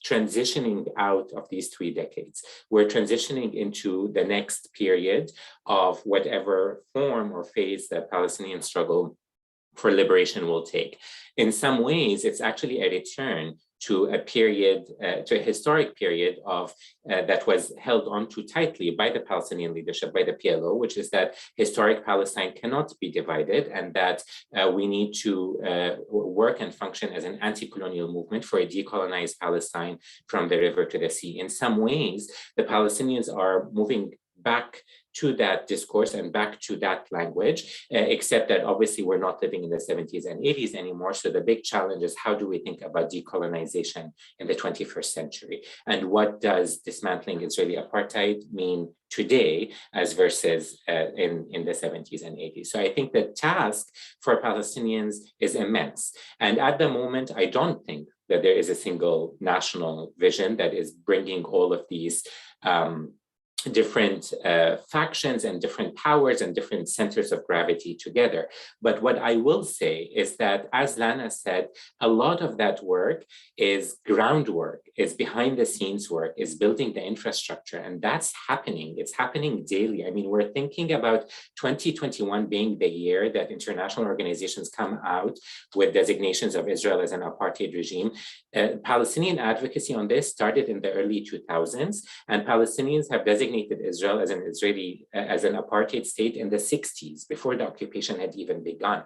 transitioning out of these 3 decades. We're transitioning into the next period of whatever form or phase the Palestinian struggle for liberation will take. In some ways, it's actually a return to a period, to a historic period of that was held on too tightly by the Palestinian leadership, by the PLO, which is that historic Palestine cannot be divided and that we need to work and function as an anti-colonial movement for a decolonized Palestine from the river to the sea. In some ways, the Palestinians are moving back to that discourse and back to that language, except that obviously we're not living in the 70s and 80s anymore. So the big challenge is how do we think about decolonization in the 21st century? And what does dismantling Israeli apartheid mean today as versus in the 70s and 80s? So I think the task for Palestinians is immense. And at the moment, I don't think that there is a single national vision that is bringing all of these different factions and different powers and different centers of gravity together. But what I will say is that, as Lana said, a lot of that work is groundwork, is behind the scenes work, is building the infrastructure, and that's happening. It's happening daily. I mean, we're thinking about 2021 being the year that international organizations come out with designations of Israel as an apartheid regime. Palestinian advocacy on this started in the early 2000s, and Palestinians have designated Israel as an apartheid state in the 60s, before the occupation had even begun.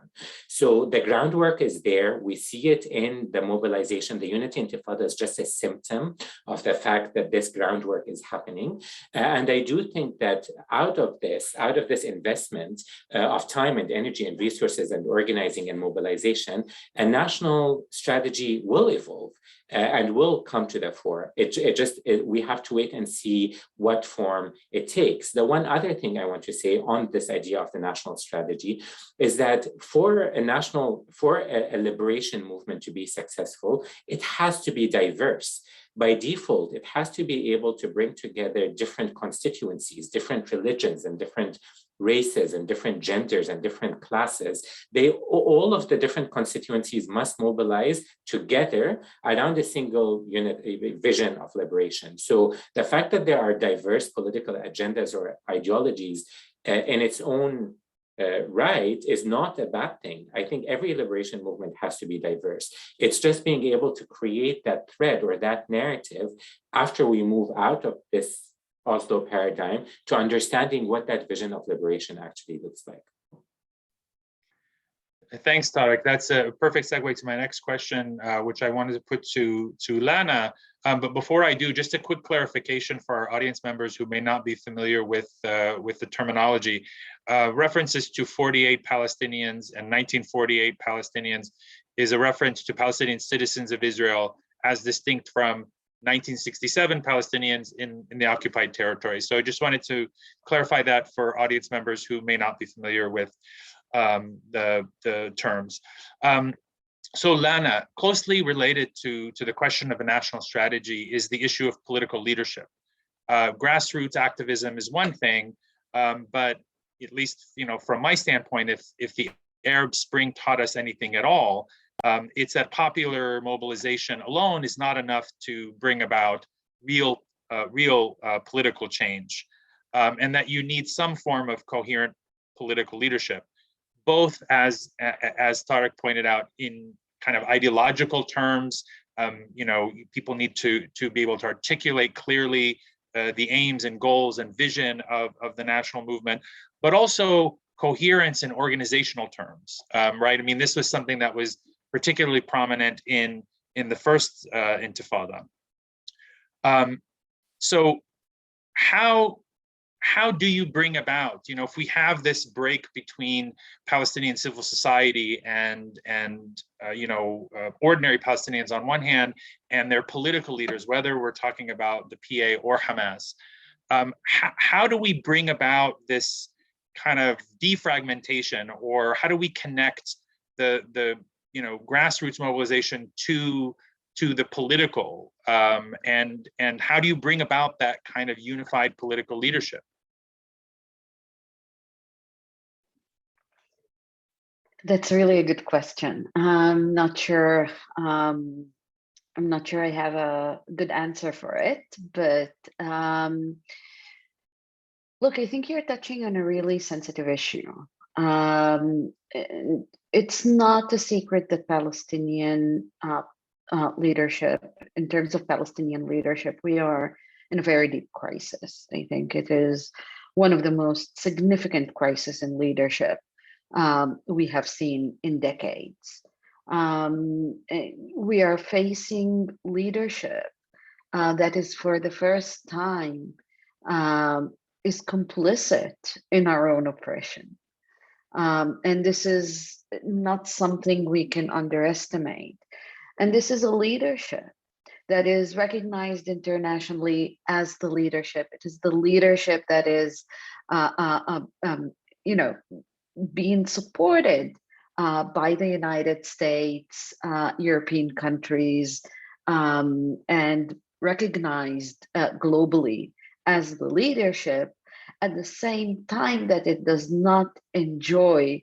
So the groundwork is there. We see it in the mobilization. The Unity Intifada is just a symptom of the fact that this groundwork is happening. And I do think that out of this investment of time and energy and resources and organizing and mobilization, a national strategy will evolve and will come to the fore. We have to wait and see what form it takes. The one other thing I want to say on this idea of the national strategy is that for a liberation movement to be successful, it has to be diverse. By default, it has to be able to bring together different constituencies, different religions, and different races, and different genders, and different classes. All of the different constituencies must mobilize together around a single vision of liberation. So the fact that there are diverse political agendas or ideologies in its own right is not a bad thing. I think every liberation movement has to be diverse. It's just being able to create that thread or that narrative after we move out of this Oslo paradigm to understanding what that vision of liberation actually looks like. Thanks, Tareq. That's a perfect segue to my next question, which I wanted to put to Lana. But before I do, just a quick clarification for our audience members who may not be familiar with the terminology. References to 48 Palestinians and 1948 Palestinians is a reference to Palestinian citizens of Israel as distinct from 1967 Palestinians in the occupied territory. So I just wanted to clarify that for audience members who may not be familiar with the terms. So Lana, closely related to the question of a national strategy is the issue of political leadership. Grassroots activism is one thing, but at least from my standpoint, if the Arab Spring taught us anything at all, it's that popular mobilization alone is not enough to bring about real political change, and that you need some form of coherent political leadership, both as Tareq pointed out in kind of ideological terms. People need to be able to articulate clearly the aims and goals and vision of the national movement, but also coherence in organizational terms, right? I mean, this was something that was particularly prominent in the first Intifada. So how do you bring about, if we have this break between Palestinian civil society and ordinary Palestinians on one hand, and their political leaders, whether we're talking about the PA or Hamas, how do we bring about this kind of defragmentation, or how do we connect the grassroots mobilization to the political, and how do you bring about that kind of unified political leadership? That's really a good question. I'm not sure I have a good answer for it, but look, I think you're touching on a really sensitive issue. It's not a secret that Palestinian leadership, in terms of Palestinian leadership, we are in a very deep crisis. I think it is one of the most significant crises in leadership we have seen in decades. We are facing leadership that is, for the first time, is complicit in our own oppression. And this is not something we can underestimate. And this is a leadership that is recognized internationally as the leadership. It is the leadership that is, being supported by the United States, European countries, and recognized globally as the leadership, at the same time that it does not enjoy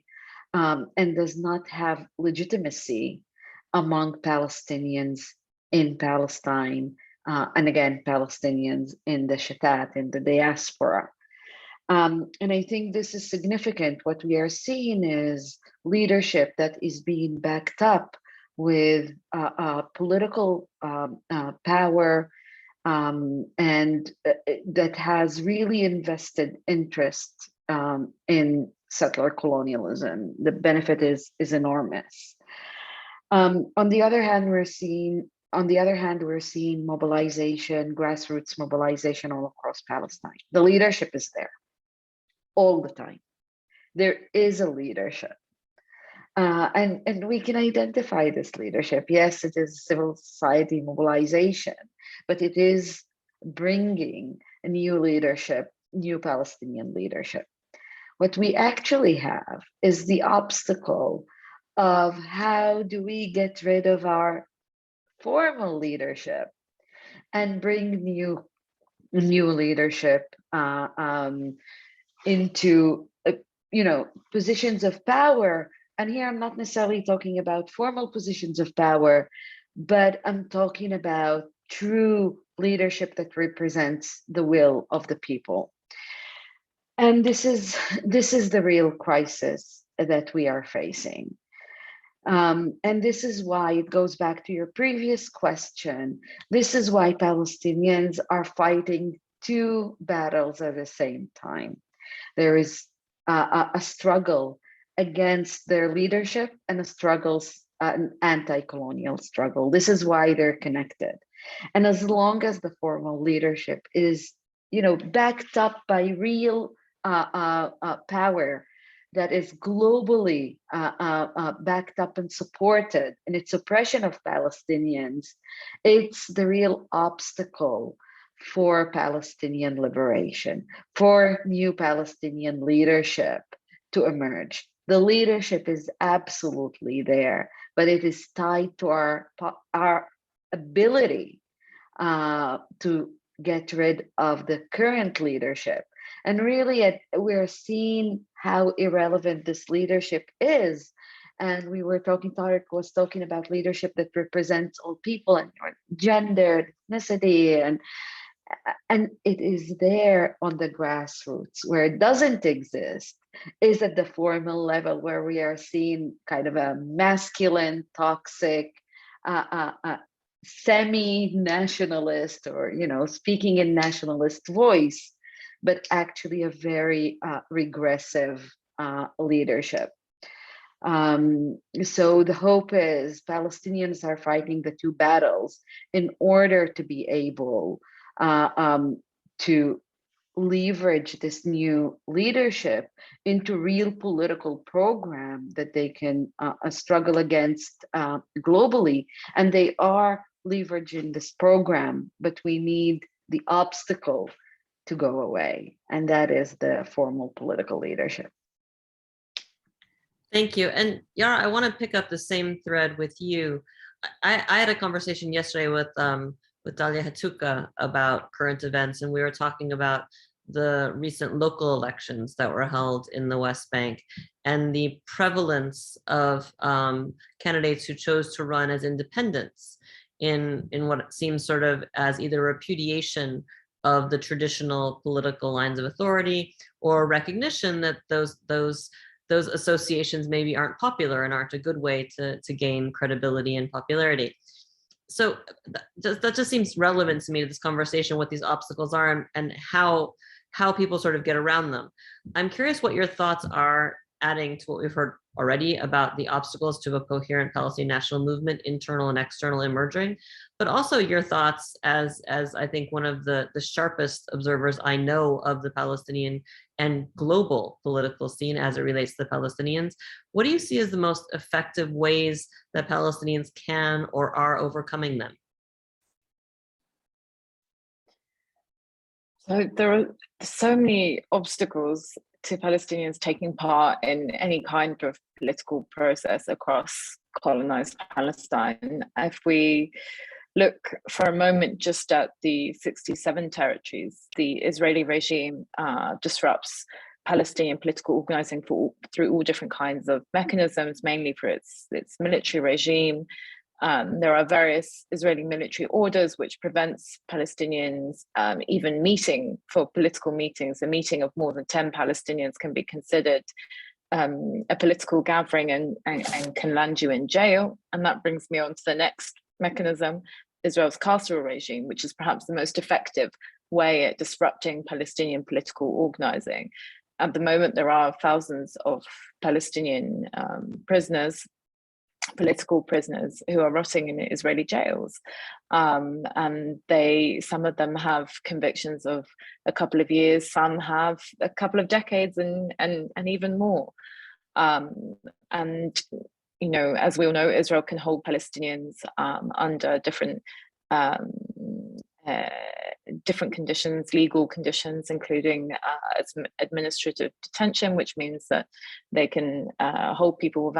and does not have legitimacy among Palestinians in Palestine, and again, Palestinians in the Shatat, in the diaspora. And I think this is significant. What we are seeing is leadership that is being backed up with political power, and that has really invested interest in settler colonialism. The benefit is enormous. On the other hand, we're seeing mobilization, grassroots mobilization all across Palestine. The leadership is there all the time. There is a leadership. And we can identify this leadership. Yes, it is civil society mobilization, but it is bringing a new leadership, new Palestinian leadership. What we actually have is the obstacle of how do we get rid of our formal leadership and bring new leadership into positions of power. And here I'm not necessarily talking about formal positions of power, but I'm talking about true leadership that represents the will of the people. And this is the real crisis that we are facing. And this is why it goes back to your previous question. This is why Palestinians are fighting two battles at the same time. There is a struggle against their leadership and an anti-colonial struggle. This is why they're connected. And as long as the formal leadership is, backed up by real power that is globally backed up and supported in its oppression of Palestinians, it's the real obstacle for Palestinian liberation, for new Palestinian leadership to emerge. The leadership is absolutely there, but it is tied to our ability to get rid of the current leadership. And really, we're seeing how irrelevant this leadership is. And Tareq was talking about leadership that represents all people and gender, ethnicity, and it is there on the grassroots. Where it doesn't exist is at the formal level, where we are seeing kind of a masculine, toxic, semi-nationalist, or speaking in nationalist voice, but actually a very regressive leadership. So the hope is Palestinians are fighting the two battles in order to be able to leverage this new leadership into real political program that they can struggle against globally. And they are leveraging this program, but we need the obstacle to go away, and that is the formal political leadership. Thank you. And Yara, I want to pick up the same thread with you. I had a conversation yesterday with Dalia Hatuka about current events, and we were talking about the recent local elections that were held in the West Bank and the prevalence of candidates who chose to run as independents in what seems sort of as either repudiation of the traditional political lines of authority or recognition that those associations maybe aren't popular and aren't a good way to gain credibility and popularity. So that just seems relevant to me to this conversation, what these obstacles are and how people sort of get around them. I'm curious what your thoughts are, adding to what we've heard already about the obstacles to a coherent Palestinian national movement, internal and external emerging, but also your thoughts as I think one of the sharpest observers I know of the Palestinian and global political scene as it relates to the Palestinians. What do you see as the most effective ways that Palestinians can or are overcoming them? So there are so many obstacles to Palestinians taking part in any kind of political process across colonized Palestine. If we look for a moment just at the 67 territories, the Israeli regime disrupts Palestinian political organizing through all different kinds of mechanisms, mainly for its military regime. There are various Israeli military orders which prevents Palestinians even meeting for political meetings. A meeting of more than 10 Palestinians can be considered a political gathering and can land you in jail. And that brings me on to the next mechanism, Israel's carceral regime, which is perhaps the most effective way at disrupting Palestinian political organizing. At the moment, there are thousands of Palestinian prisoners, political prisoners, who are rotting in Israeli jails. And some of them have convictions of a couple of years, some have a couple of decades and even more. And, you know, as we all know, Israel can hold Palestinians under different conditions, legal conditions, including administrative detention, which means that they can hold people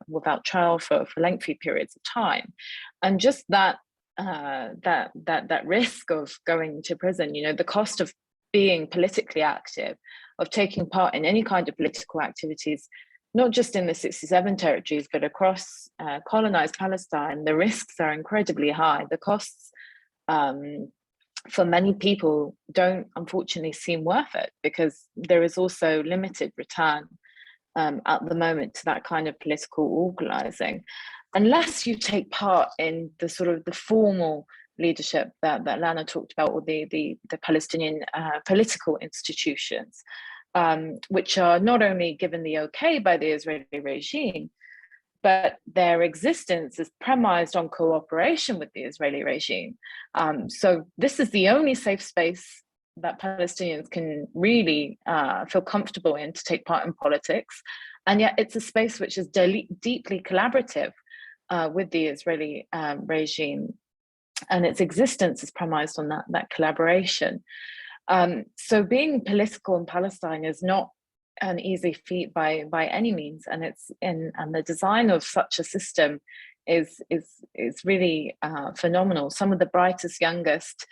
without trial for lengthy periods of time. And just that risk of going to prison, you know, the cost of being politically active, of taking part in any kind of political activities, not just in the 67 territories, but across colonized Palestine, the risks are incredibly high. The costs for many people don't unfortunately seem worth it, because there is also limited return at the moment to that kind of political organizing, unless you take part in the sort of the formal leadership that Lana talked about, or the Palestinian political institutions, which are not only given the okay by the Israeli regime, but their existence is premised on cooperation with the Israeli regime. So this is the only safe space that Palestinians can really feel comfortable in to take part in politics. And yet it's a space which is deeply collaborative with the Israeli regime. And its existence is premised on that collaboration. So being political in Palestine is not an easy feat by any means, and the design of such a system is really phenomenal. Some of the brightest, youngest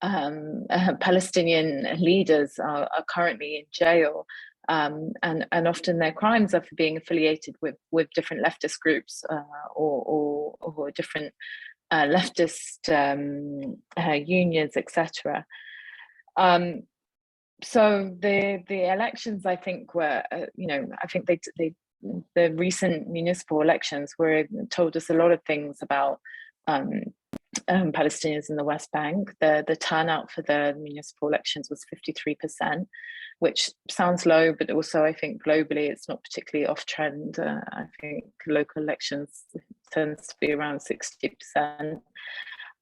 Palestinian leaders are currently in jail, and often their crimes are for being affiliated with different leftist groups or different leftist unions, etc. So the elections, I think, were, I think the recent municipal elections told us a lot of things about Palestinians in the West Bank. The turnout for the municipal elections was 53%, which sounds low, but also I think globally it's not particularly off trend. I think local elections tends to be around 60%.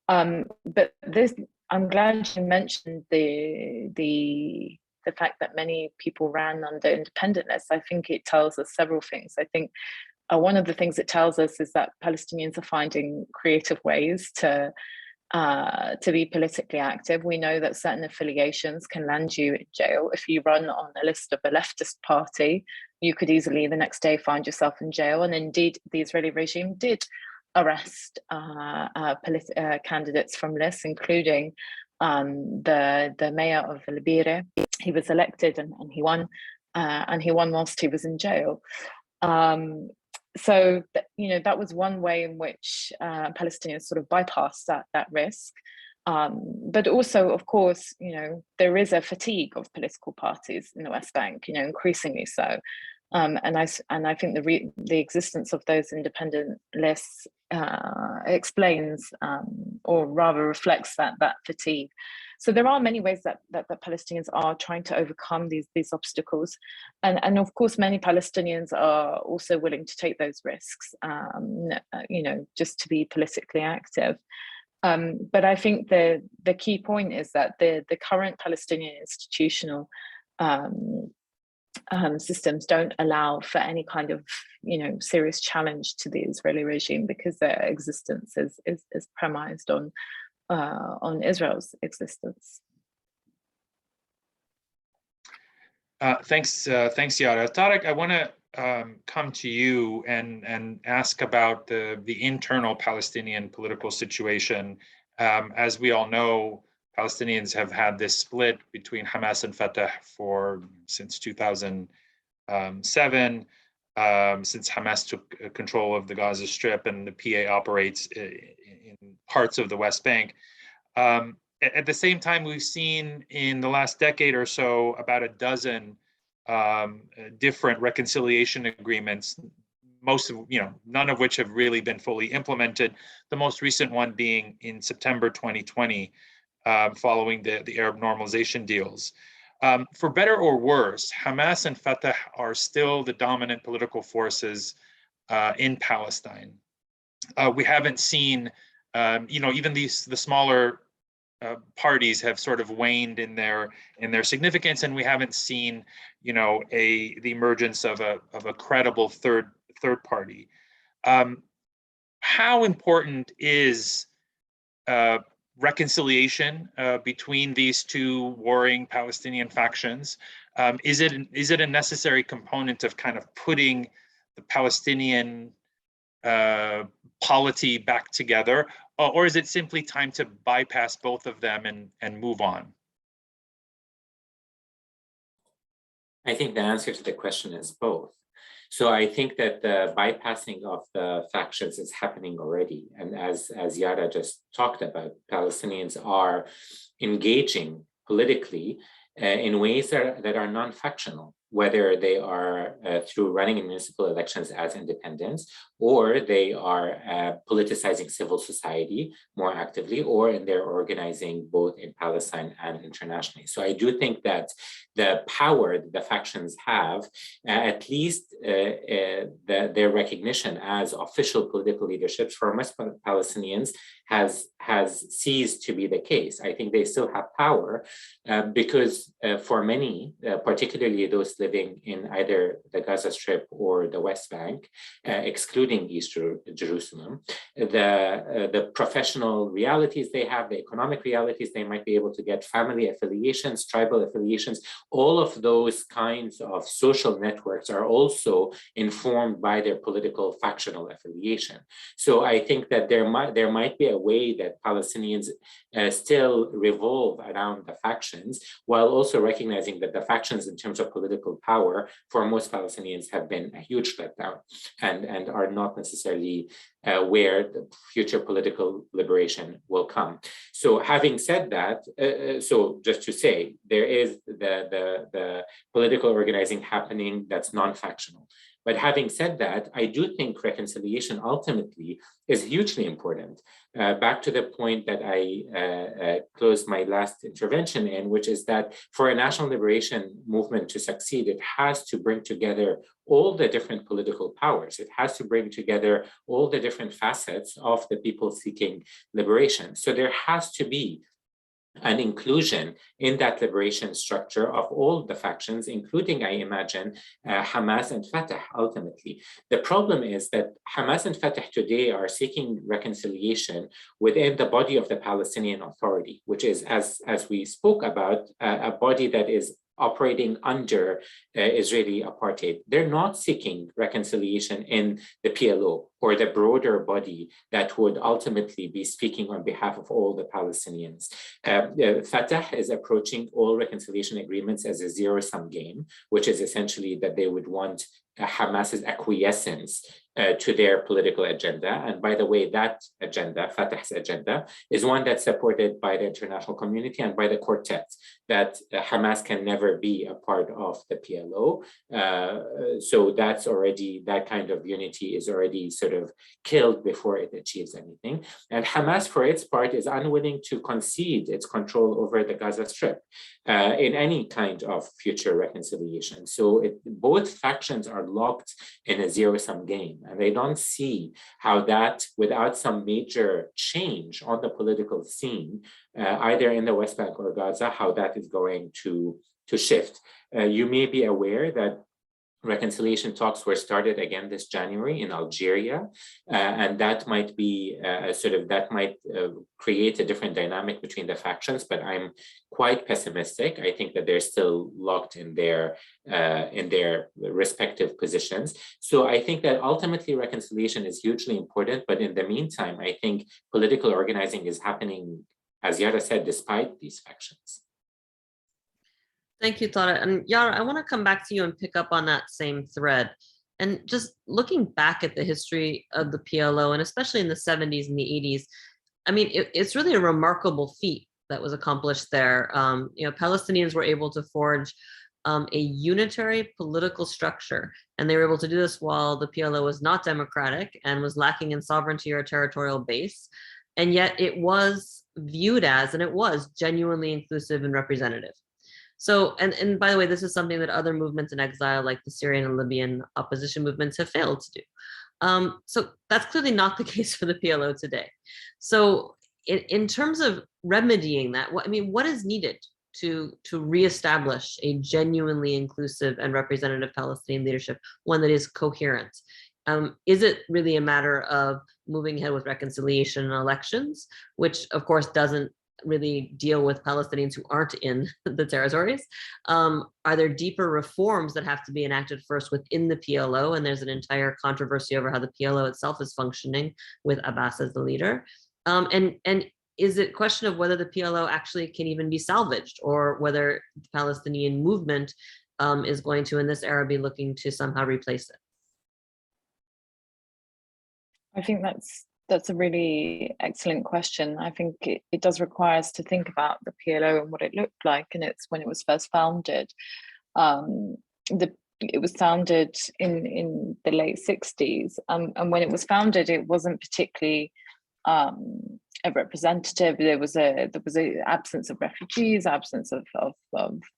But this, I'm glad you mentioned the fact that many people ran under independent lists. I think it tells us several things. I think one of the things it tells us is that Palestinians are finding creative ways to be politically active. We know that certain affiliations can land you in jail. If you run on a list of a leftist party, you could easily the next day find yourself in jail. And indeed, the Israeli regime did arrest candidates from lists, including the mayor of Al-Bire. He was elected and he won whilst he was in jail. So that was one way in which Palestinians sort of bypassed that risk. But also, of course, there is a fatigue of political parties in the West Bank, increasingly so. And I think the existence of those independent lists explains, or rather reflects that fatigue. So there are many ways that Palestinians are trying to overcome these obstacles, and of course many Palestinians are also willing to take those risks, just to be politically active. But I think the key point is that the current Palestinian institutional systems don't allow for any kind of serious challenge to the Israeli regime, because their existence is premised on Israel's existence. Thanks, Yara. Tareq, I want to come to you and ask about the internal Palestinian political situation. As we all know, Palestinians have had this split between Hamas and Fatah since 2007, since Hamas took control of the Gaza Strip and the PA operates in parts of the West Bank. At the same time, we've seen in the last decade or so about a dozen different reconciliation agreements, most of, none of which have really been fully implemented. The most recent one being in September 2020, following the Arab normalization deals. For better or worse, Hamas and Fatah are still the dominant political forces in Palestine. We haven't seen, even the smaller parties have sort of waned in their significance, and we haven't seen, the emergence of a credible third party. How important is reconciliation between these two warring Palestinian factions? Is it a necessary component of kind of putting the Palestinian polity back together, or is it simply time to bypass both of them and move on? I think the answer to the question is both. So I think that the bypassing of the factions is happening already. And as Yara just talked about, Palestinians are engaging politically in ways that are non-factional, whether they are through running in municipal elections as independents, or they are politicizing civil society more actively, or in their organizing both in Palestine and internationally. So I do think that the power that the factions have, at least their recognition as official political leaderships for most Palestinians has ceased to be the case. I think they still have power because for many, particularly those living in either the Gaza Strip or the West Bank, excluding East Jerusalem, the professional realities they have, the economic realities they might be able to get, family affiliations, tribal affiliations, all of those kinds of social networks are also informed by their political factional affiliation. So I think that there might be a way that Palestinians still revolve around the factions, while also recognizing that the factions in terms of political power for most Palestinians have been a huge letdown and are not necessarily where the future political liberation will come. So having said that, so just to say, there is the political organizing happening that's non-factional. But having said that, I do think reconciliation ultimately is hugely important. Back to the point that I closed my last intervention in, which is that for a national liberation movement to succeed, it has to bring together all the different political powers. It has to bring together all the different facets of the people seeking liberation. So there has to be an inclusion in that liberation structure of all the factions, including, I imagine, Hamas and Fatah ultimately. The problem is that Hamas and Fatah today are seeking reconciliation within the body of the Palestinian Authority, which is, as we spoke about, a body that is operating under Israeli apartheid. They're not seeking reconciliation in the PLO or the broader body that would ultimately be speaking on behalf of all the Palestinians. Fatah is approaching all reconciliation agreements as a zero-sum game, which is essentially that they would want Hamas's acquiescence to their political agenda. And by the way, that agenda, Fatah's agenda, is one that's supported by the international community and by the quartet, that Hamas can never be a part of the PLO. So that's already, that kind of unity is already sort of killed before it achieves anything. And Hamas, for its part, is unwilling to concede its control over the Gaza Strip in any kind of future reconciliation. So both factions are locked in a zero-sum game, and they don't see how that, without some major change on the political scene, either in the West Bank or Gaza, how that is going to shift. You may be aware that reconciliation talks were started again this January in Algeria, and that might be that might create a different dynamic between the factions, but I'm quite pessimistic. I think that they're still locked in their respective positions. So I think that ultimately reconciliation is hugely important, but in the meantime, I think political organizing is happening, as Yara said, despite these factions. Thank you, Tareq. And Yara, I want to come back to you and pick up on that same thread. And just looking back at the history of the PLO, and especially in the 70s and the 80s, I mean, it's really a remarkable feat that was accomplished there. Palestinians were able to forge a unitary political structure. And they were able to do this while the PLO was not democratic and was lacking in sovereignty or territorial base. And yet it was viewed as, and it was genuinely inclusive and representative. So, and by the way, this is something that other movements in exile, like the Syrian and Libyan opposition movements, have failed to do. So that's clearly not the case for the PLO today. So in terms of remedying that, what is needed to reestablish a genuinely inclusive and representative Palestinian leadership, one that is coherent? Is it really a matter of moving ahead with reconciliation and elections, which of course doesn't really deal with Palestinians who aren't in the territories? Are there deeper reforms that have to be enacted first within the PLO? And there's an entire controversy over how the PLO itself is functioning with Abbas as the leader. And is it a question of whether the PLO actually can even be salvaged, or whether the Palestinian movement is going to, in this era, be looking to somehow replace it? I think that's a really excellent question. I think it does require us to think about the PLO and what it looked like, and it's when it was first founded. It was founded in the late 60s, and when it was founded, it wasn't particularly a representative. There was a absence of refugees, absence of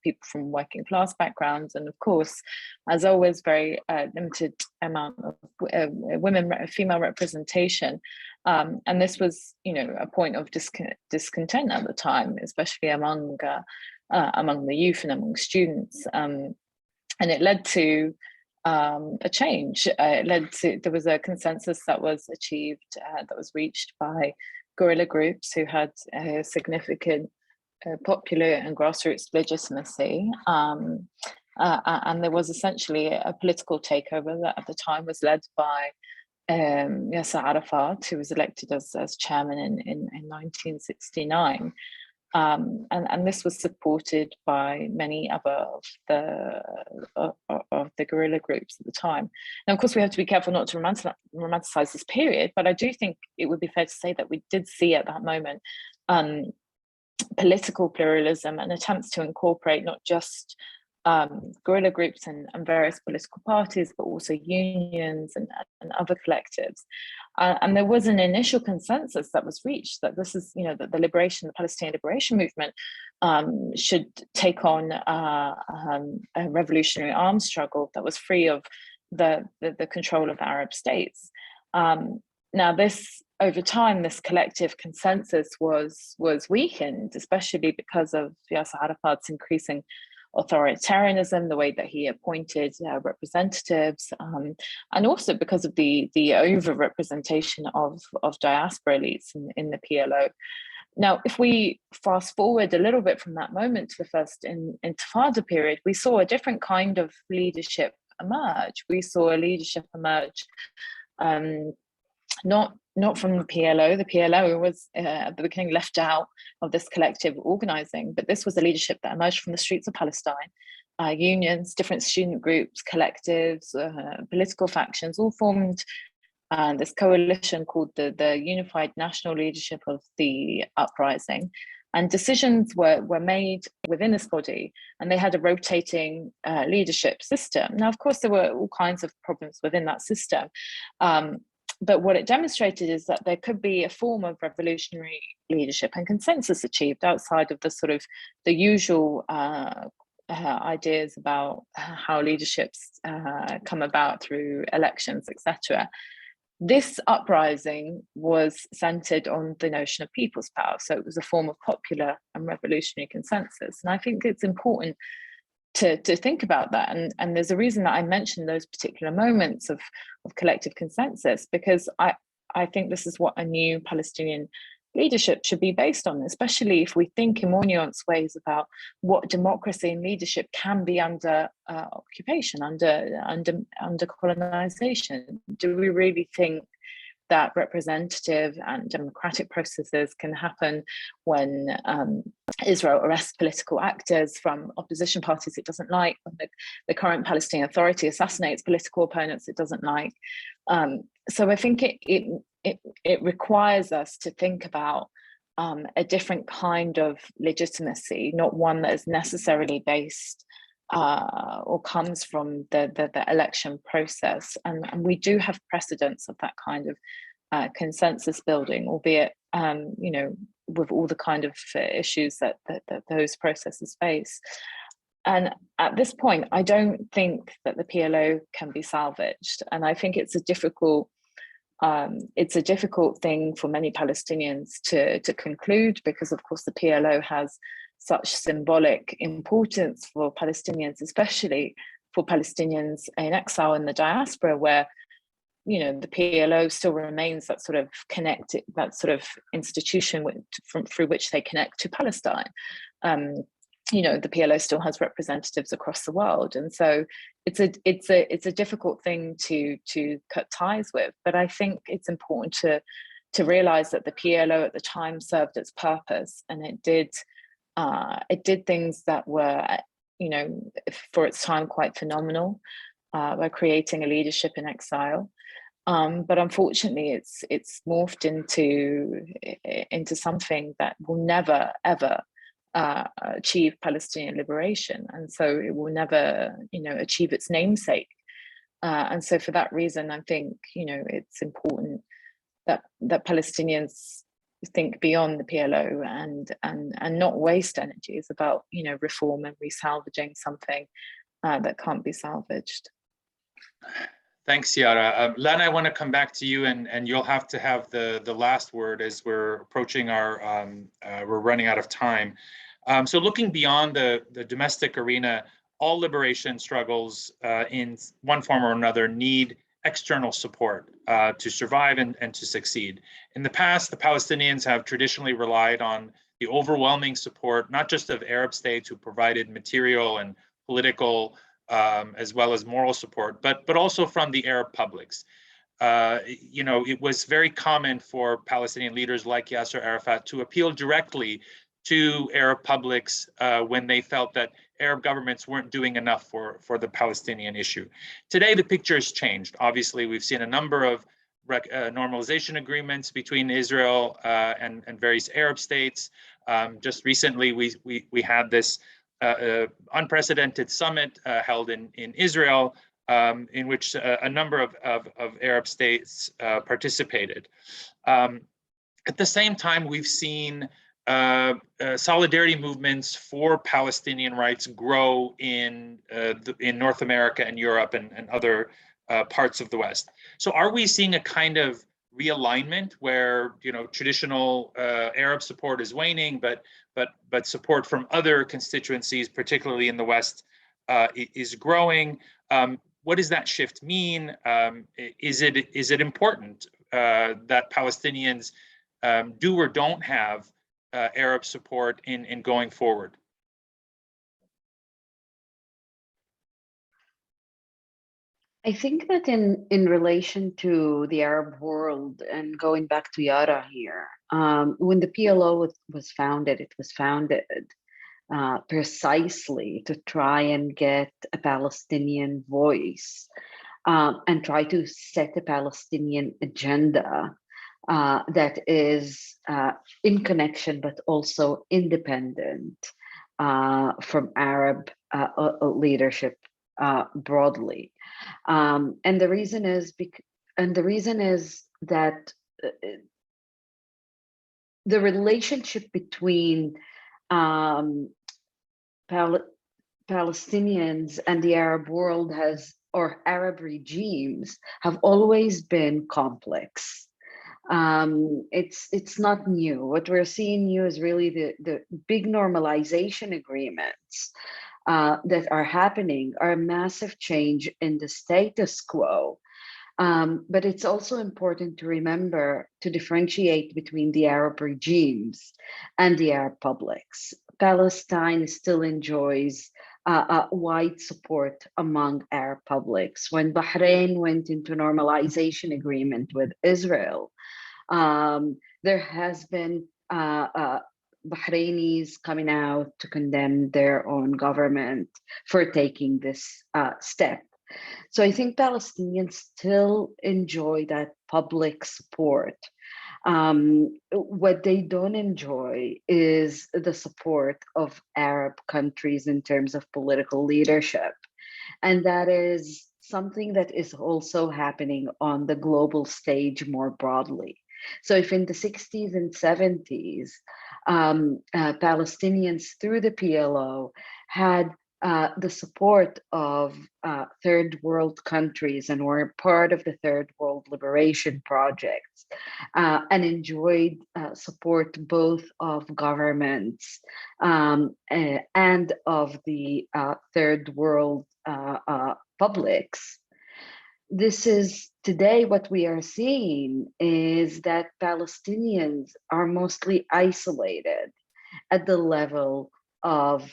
people from working class backgrounds, and of course, as always, very limited amount of female representation. And this was, a point of discontent at the time, especially among the youth and among students. And it led to a change. There was a consensus that was achieved, that was reached by guerrilla groups who had a significant popular and grassroots legitimacy. And there was essentially a political takeover that at the time was led by Yasser Arafat, who was elected as chairman in 1969. And this was supported by many other of the guerrilla groups at the time. Now, of course, we have to be careful not to romanticize this period, but I do think it would be fair to say that we did see at that moment political pluralism and attempts to incorporate not just guerrilla groups and various political parties, but also unions and other collectives. And there was an initial consensus that was reached that this is, that the Palestinian liberation movement should take on a revolutionary arms struggle that was free of the control of Arab states. Now, over time, this collective consensus was weakened, especially because of Yasser Arafat's increasing authoritarianism, the way that he appointed representatives, and also because of the over-representation of diaspora elites in the PLO. Now, if we fast forward a little bit from that moment to the first Intifada period, we saw a different kind of leadership emerge. We saw a leadership emerge not from the PLO. The PLO was at the beginning left out of this collective organizing, but this was a leadership that emerged from the streets of Palestine. Unions, different student groups, collectives, political factions all formed this coalition called the Unified National Leadership of the Uprising. And decisions were made within this body, and they had a rotating leadership system. Now, of course, there were all kinds of problems within that system. But what it demonstrated is that there could be a form of revolutionary leadership and consensus achieved outside of the usual ideas about how leaderships come about through elections, etc. This uprising was centered on the notion of people's power. So it was a form of popular and revolutionary consensus. And I think it's important to think about that. And there's a reason that I mentioned those particular moments of collective consensus, because I think this is what a new Palestinian leadership should be based on, especially if we think in more nuanced ways about what democracy and leadership can be under occupation, under colonization. Do we really think that representative and democratic processes can happen when Israel arrests political actors from opposition parties it doesn't like, when the current Palestinian Authority assassinates political opponents it doesn't like? So I think it requires us to think about a different kind of legitimacy, not one that is necessarily based or comes from the election process, and we do have precedents of that kind of consensus building, albeit you know, with all the kind of issues that those processes face. And at this point, I don't think that the PLO can be salvaged, and I think it's a difficult thing for many Palestinians to conclude, because of course the PLO has such symbolic importance for Palestinians, especially for Palestinians in exile in the diaspora, where, you know, the PLO still remains that sort of connected, that sort of institution through which they connect to Palestine. You know, the PLO still has representatives across the world, and so it's a difficult thing to cut ties with. But I think it's important to realize that the PLO at the time served its purpose, and it did things that were, you know, for its time quite phenomenal, by creating a leadership in exile. But unfortunately, it's morphed into something that will never ever achieve Palestinian liberation, and so it will never, you know, achieve its namesake. And so for that reason, I think, you know, it's important that Palestinians think beyond the PLO and not waste energy. It's about, you know, reform and resalvaging something that can't be salvaged. Thanks, Yara. Lana, I want to come back to you, and you'll have to have the last word as we're approaching our, we're running out of time. So looking beyond the domestic arena, all liberation struggles in one form or another need external support to survive and to succeed. In the past, the Palestinians have traditionally relied on the overwhelming support, not just of Arab states who provided material and political as well as moral support, but also from the Arab publics. You know, it was very common for Palestinian leaders like Yasser Arafat to appeal directly to Arab publics when they felt that Arab governments weren't doing enough for the Palestinian issue. Today, the picture has changed. Obviously, we've seen a number of normalization agreements between Israel and various Arab states. Just recently, we had this unprecedented summit held in Israel, in which a number of Arab states participated. At the same time, we've seen solidarity movements for Palestinian rights grow in North America and Europe and other parts of the West. So are we seeing a kind of realignment where, you know, traditional Arab support is waning, but support from other constituencies, particularly in the West, is growing? What does that shift mean? Is it important that Palestinians do or don't have Arab support in going forward? I think that in relation to the Arab world, and going back to Yara here, when the PLO was founded, it was founded precisely to try and get a Palestinian voice and try to set a Palestinian agenda that is in connection, but also independent from Arab leadership broadly. And the reason is that the relationship between Palestinians and the Arab world or Arab regimes have always been complex. It's not new. What we're seeing new is really the big normalization agreements that are happening are a massive change in the status quo. But it's also important to remember to differentiate between the Arab regimes and the Arab publics. Palestine still enjoys wide support among Arab publics. When Bahrain went into normalization agreement with Israel, there has been Bahrainis coming out to condemn their own government for taking this step. So I think Palestinians still enjoy that public support. What they don't enjoy is the support of Arab countries in terms of political leadership. And that is something that is also happening on the global stage more broadly. So if in the 60s and 70s, Palestinians through the PLO had the support of third world countries and were part of the third world liberation projects and enjoyed support both of governments and of the third world publics. This is today what we are seeing is that Palestinians are mostly isolated at the level of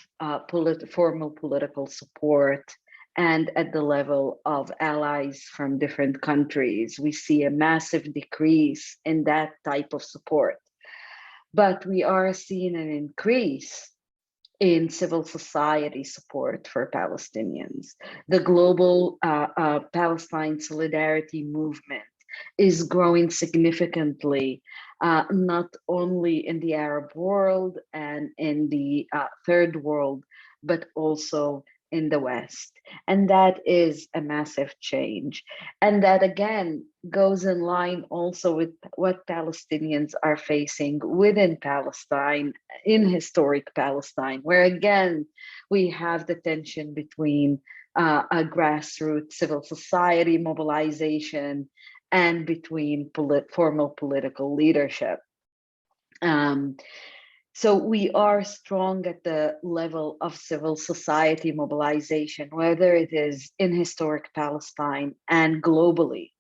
formal political support and at the level of allies from different countries. We see a massive decrease in that type of support. But we are seeing an increase in civil society support for Palestinians. The global Palestine solidarity movement is growing significantly, not only in the Arab world and in the third world, but also in the West. And that is a massive change. And that again goes in line also with what Palestinians are facing within Palestine, in historic Palestine, where again, we have the tension between a grassroots civil society mobilization and between formal political leadership. So we are strong at the level of civil society mobilization, whether it is in historic Palestine and globally.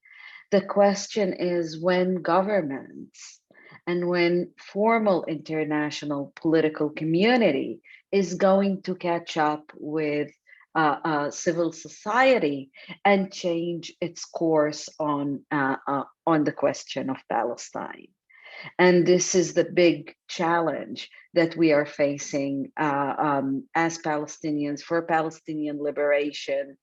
The question is when governments and when formal international political community is going to catch up with civil society and change its course on the question of Palestine. And this is the big challenge that we are facing as Palestinians for Palestinian liberation.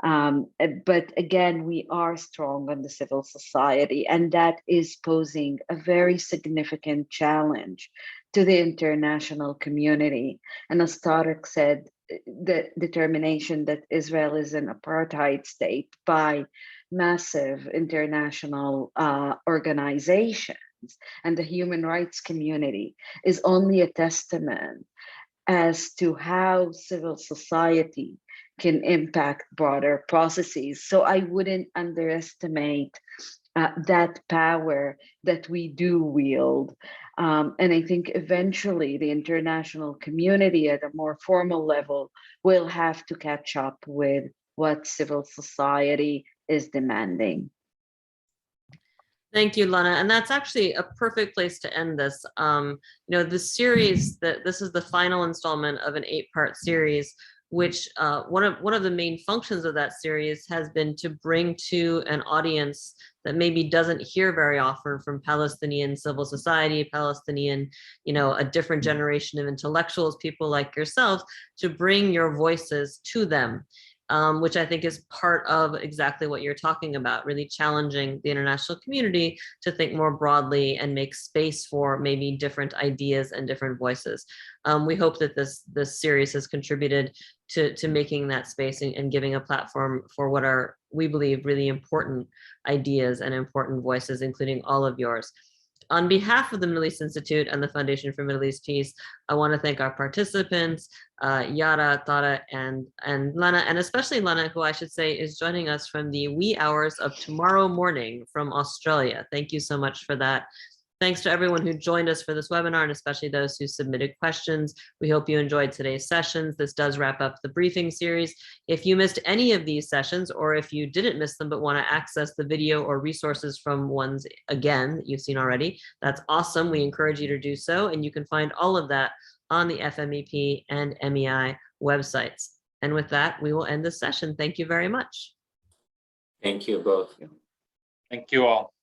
But again, we are strong on the civil society, and that is posing a very significant challenge to the international community. And as Tareq said, the determination that Israel is an apartheid state by massive international organizations and the human rights community is only a testament as to how civil society can impact broader processes. So I wouldn't underestimate that power that we do wield. And I think eventually the international community at a more formal level will have to catch up with what civil society is demanding. Thank you, Lana. And that's actually a perfect place to end this. The series, this is the final installment of an 8-part series, which one of the main functions of that series has been to bring to an audience that maybe doesn't hear very often from Palestinian civil society, Palestinian, a different generation of intellectuals, people like yourself, to bring your voices to them. Which I think is part of exactly what you're talking about, really challenging the international community to think more broadly and make space for maybe different ideas and different voices. We hope that this series has contributed to making that space and giving a platform for what are, we believe, really important ideas and important voices, including all of yours. On behalf of the Middle East Institute and the Foundation for Middle East Peace, I want to thank our participants, Yara, Tareq, and Lana, and especially Lana, who I should say is joining us from the wee hours of tomorrow morning from Australia. Thank you so much for that. Thanks to everyone who joined us for this webinar, and especially those who submitted questions. We hope you enjoyed today's sessions. This does wrap up the briefing series. If you missed any of these sessions, or if you didn't miss them but want to access the video or resources from ones again that you've seen already, that's awesome. We encourage you to do so, and you can find all of that on the FMEP and MEI websites. And with that, we will end this session. Thank you very much. Thank you both. Thank you all.